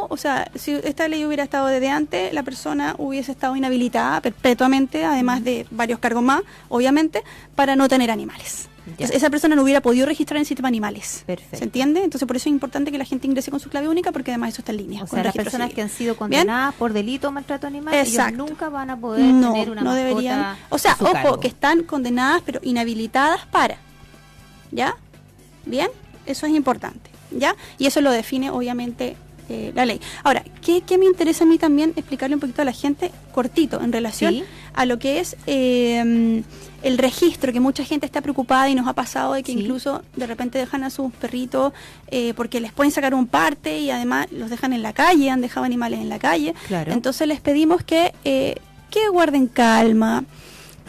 Speaker 6: o sea, si esta ley hubiera estado desde antes, la persona hubiese estado inhabilitada perpetuamente, además de varios cargos más, obviamente, para no tener animales. Entonces, esa persona no hubiera podido registrar en el sistema animales.
Speaker 3: Perfecto.
Speaker 6: ¿Se entiende? Entonces, por eso es importante que la gente ingrese con su clave única, porque además eso está en línea.
Speaker 3: O sea, las personas que han sido condenadas por delito o maltrato animal, ellos nunca van a poder tener una mascota.
Speaker 6: Deberían. O sea, ojo,
Speaker 3: cargo.
Speaker 6: Que están condenadas, pero inhabilitadas para. ¿Ya? ¿Bien? Eso es importante. ¿Ya? Y eso lo define, obviamente, la ley. Ahora, ¿qué me interesa a mí también explicarle un poquito a la gente, cortito, en relación a lo que es el registro, que mucha gente está preocupada y nos ha pasado de que incluso de repente dejan a sus perritos porque les pueden sacar un parte y además los dejan en la calle, han dejado animales en la calle.
Speaker 3: Claro.
Speaker 6: Entonces les pedimos que guarden calma,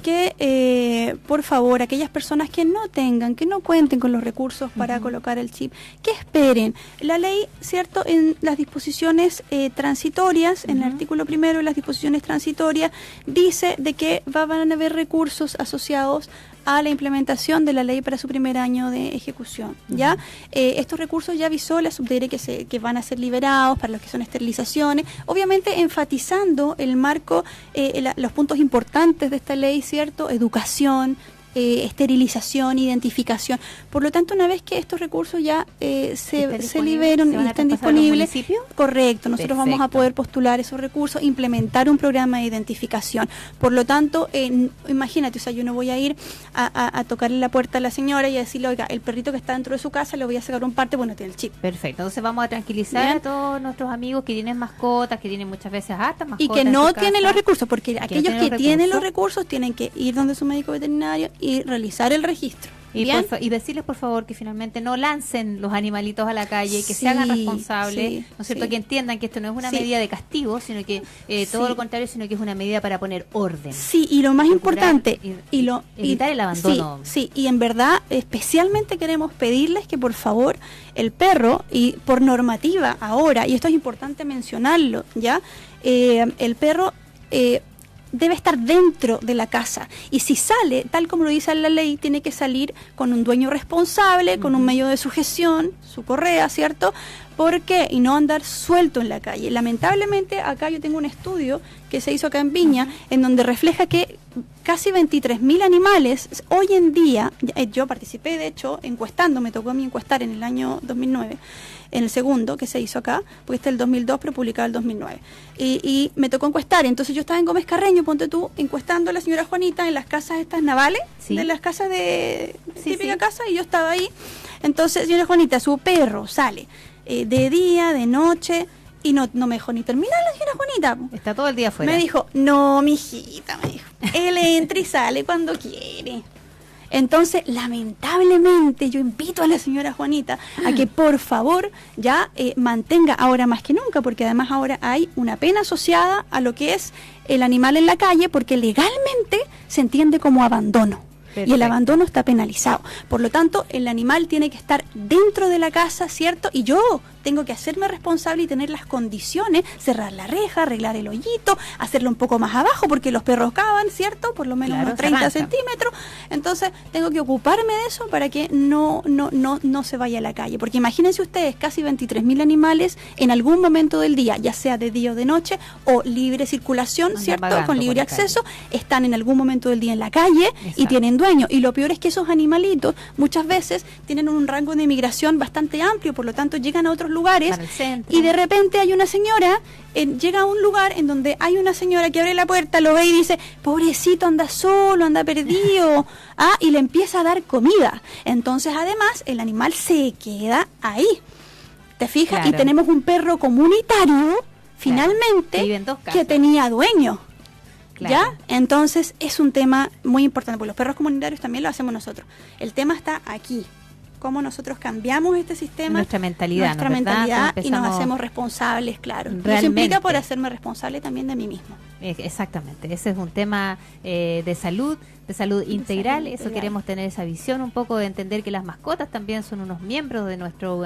Speaker 6: que, por favor, aquellas personas que no cuenten con los recursos para colocar el chip, que esperen. La ley, ¿cierto? En las disposiciones transitorias, en el artículo 1 de las disposiciones transitorias, dice de que van a haber recursos asociados a la implementación de la ley para su primer año de ejecución. ¿Ya? Estos recursos ya avisó la subdere que van a ser liberados para los que son esterilizaciones, obviamente enfatizando el marco, los puntos importantes de esta ley, ¿cierto? Educación, esterilización, identificación. Por lo tanto, una vez que estos recursos ya se liberan y estén disponibles, correcto, nosotros vamos a poder postular esos recursos, implementar un programa de identificación. Por lo tanto, imagínate, o sea, yo no voy a ir a tocarle la puerta a la señora y a decirle, oiga, el perrito que está dentro de su casa le voy a sacar un parte, bueno, tiene el chip.
Speaker 3: Perfecto, entonces vamos a tranquilizar a todos nuestros amigos que tienen mascotas, que tienen muchas veces hartas mascotas.
Speaker 6: Y que no tienen los recursos, porque aquellos que tienen los recursos tienen que ir donde su médico veterinario y realizar el registro.
Speaker 3: Y decirles, por favor, que finalmente no lancen los animalitos a la calle, que se hagan responsables, ¿no es cierto? Que entiendan que esto no es una medida de castigo, sino que todo lo contrario, sino que es una medida para poner orden.
Speaker 6: Sí, y lo más importante,
Speaker 3: evitar el abandono.
Speaker 6: Sí, y en verdad, especialmente queremos pedirles que por favor, el perro, y por normativa ahora, y esto es importante mencionarlo, ¿ya? El perro debe estar dentro de la casa, y si sale, tal como lo dice la ley, tiene que salir con un dueño responsable, con un medio de sujeción, su correa, ¿cierto? ¿Por qué? Y no andar suelto en la calle. Lamentablemente, acá yo tengo un estudio que se hizo acá en Viña, en donde refleja que casi 23.000 animales, hoy en día, yo participé de hecho encuestando, me tocó a mí encuestar en el año 2009, en el segundo que se hizo acá, porque este es el 2002, pero publicado el 2009. Y me tocó encuestar, entonces yo estaba en Gómez Carreño, ponte tú, encuestando a la señora Juanita en las casas estas navales, de las casas de típica casa, y yo estaba ahí. Entonces, señora Juanita, su perro sale de día, de noche, y no me dejó ni terminar la señora Juanita.
Speaker 3: Está todo el día afuera.
Speaker 6: Me dijo, no, mijita, me dijo, él entra y sale cuando quiere. Entonces, lamentablemente, yo invito a la señora Juanita a que por favor ya mantenga, ahora más que nunca, porque además ahora hay una pena asociada a lo que es el animal en la calle, porque legalmente se entiende como abandono. Perfecto. Y el abandono está penalizado. Por lo tanto, el animal tiene que estar dentro de la casa, ¿cierto? Y yo tengo que hacerme responsable y tener las condiciones, cerrar la reja, arreglar el hoyito, hacerlo un poco más abajo, porque los perros cavan, ¿cierto? Por lo menos unos 30 centímetros. Entonces, tengo que ocuparme de eso para que no se vaya a la calle. Porque imagínense ustedes, casi 23.000 animales en algún momento del día, ya sea de día o de noche, o libre circulación, ¿cierto? Con libre acceso, están en algún momento del día en la calle. Exacto. Y tienen dueño. Y lo peor es que esos animalitos muchas veces tienen un rango de migración bastante amplio, por lo tanto llegan a otros lugares, y de repente hay una señora, llega a un lugar en donde hay una señora que abre la puerta, lo ve y dice, pobrecito, anda solo, anda perdido, y le empieza a dar comida. Entonces además el animal se queda ahí, ¿te fijas? Claro. Y tenemos un perro comunitario, finalmente, que tenía dueño. Claro. ¿Ya? Entonces es un tema muy importante, porque los perros comunitarios también lo hacemos nosotros. El tema está aquí, cómo nosotros cambiamos este sistema,
Speaker 3: nuestra mentalidad,
Speaker 6: y nos hacemos responsables, claro. Y eso implica por hacerme responsable también de mí mismo.
Speaker 3: Exactamente, ese es un tema de salud integral. Eso queremos tener esa visión un poco de entender que las mascotas también son unos miembros de nuestro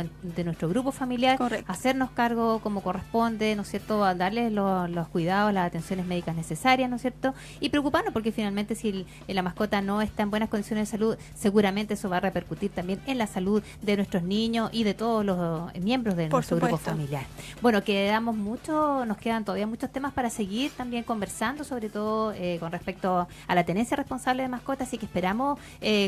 Speaker 3: grupo familiar.
Speaker 6: Correcto.
Speaker 3: Hacernos cargo como corresponde, ¿no es cierto?, a darles los cuidados, las atenciones médicas necesarias, ¿no es cierto?, y preocuparnos, porque finalmente si la mascota no está en buenas condiciones de salud, seguramente eso va a repercutir también en la salud de nuestros niños y de todos los miembros de nuestro grupo familiar. Bueno, nos quedan todavía muchos temas para seguir también conversando, sobre todo con respecto a la tenencia responsable de mascotas, así que esperamos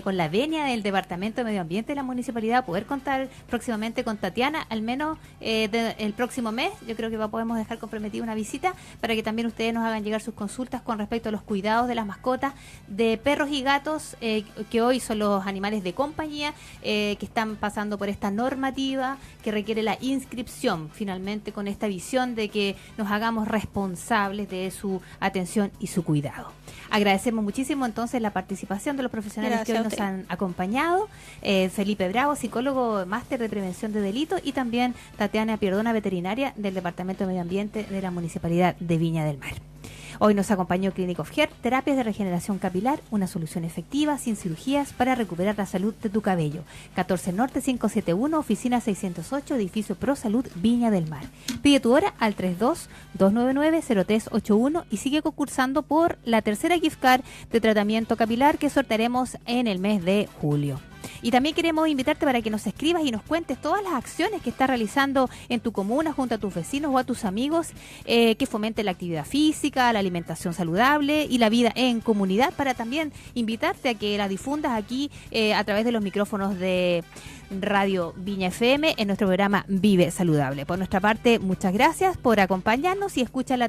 Speaker 3: con la venia del Departamento de Medio Ambiente de la Municipalidad poder contar próximamente con Tatiana, al menos el próximo mes. Yo creo que podemos dejar comprometida una visita para que también ustedes nos hagan llegar sus consultas con respecto a los cuidados de las mascotas de perros y gatos, que hoy son los animales de compañía, que están pasando por esta normativa que requiere la inscripción, finalmente con esta visión de que nos hagamos responsables de su atención y su cuidado. Agradecemos muchísimo entonces la participación de los profesionales que hoy nos han acompañado, Felipe Bravo, psicólogo máster de prevención de delitos, y también Tatiana Pierdona, veterinaria del Departamento de Medio Ambiente de la Municipalidad de Viña del Mar. Hoy nos acompañó Clinic of Hair, terapias de regeneración capilar, una solución efectiva, sin cirugías, para recuperar la salud de tu cabello. 14 Norte 571, oficina 608, edificio Pro Salud, Viña del Mar. Pide tu hora al 32-299-0381 y sigue concursando por la tercera gift card de tratamiento capilar que sortearemos en el mes de julio. Y también queremos invitarte para que nos escribas y nos cuentes todas las acciones que estás realizando en tu comuna junto a tus vecinos o a tus amigos que fomenten la actividad física, la alimentación saludable y la vida en comunidad, para también invitarte a que la difundas aquí a través de los micrófonos de Radio Viña FM en nuestro programa Vive Saludable. Por nuestra parte, muchas gracias por acompañarnos y escucha la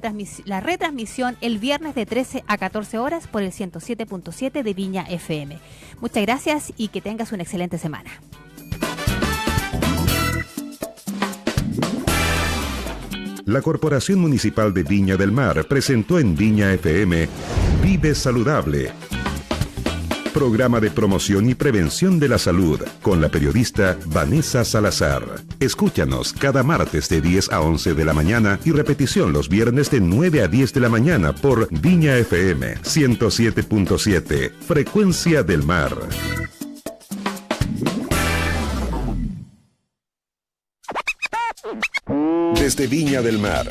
Speaker 3: retransmisión el viernes de 13 a 14 horas por el 107.7 de Viña FM. Muchas gracias y que tengas una excelente semana.
Speaker 1: La Corporación Municipal de Viña del Mar presentó en Viña FM Vive Saludable, programa de promoción y prevención de la salud, con la periodista Vanessa Salazar. Escúchanos cada martes de 10 a 11 de la mañana y repetición los viernes de 9 a 10 de la mañana por Viña FM 107.7, Frecuencia del Mar. Desde Viña del Mar.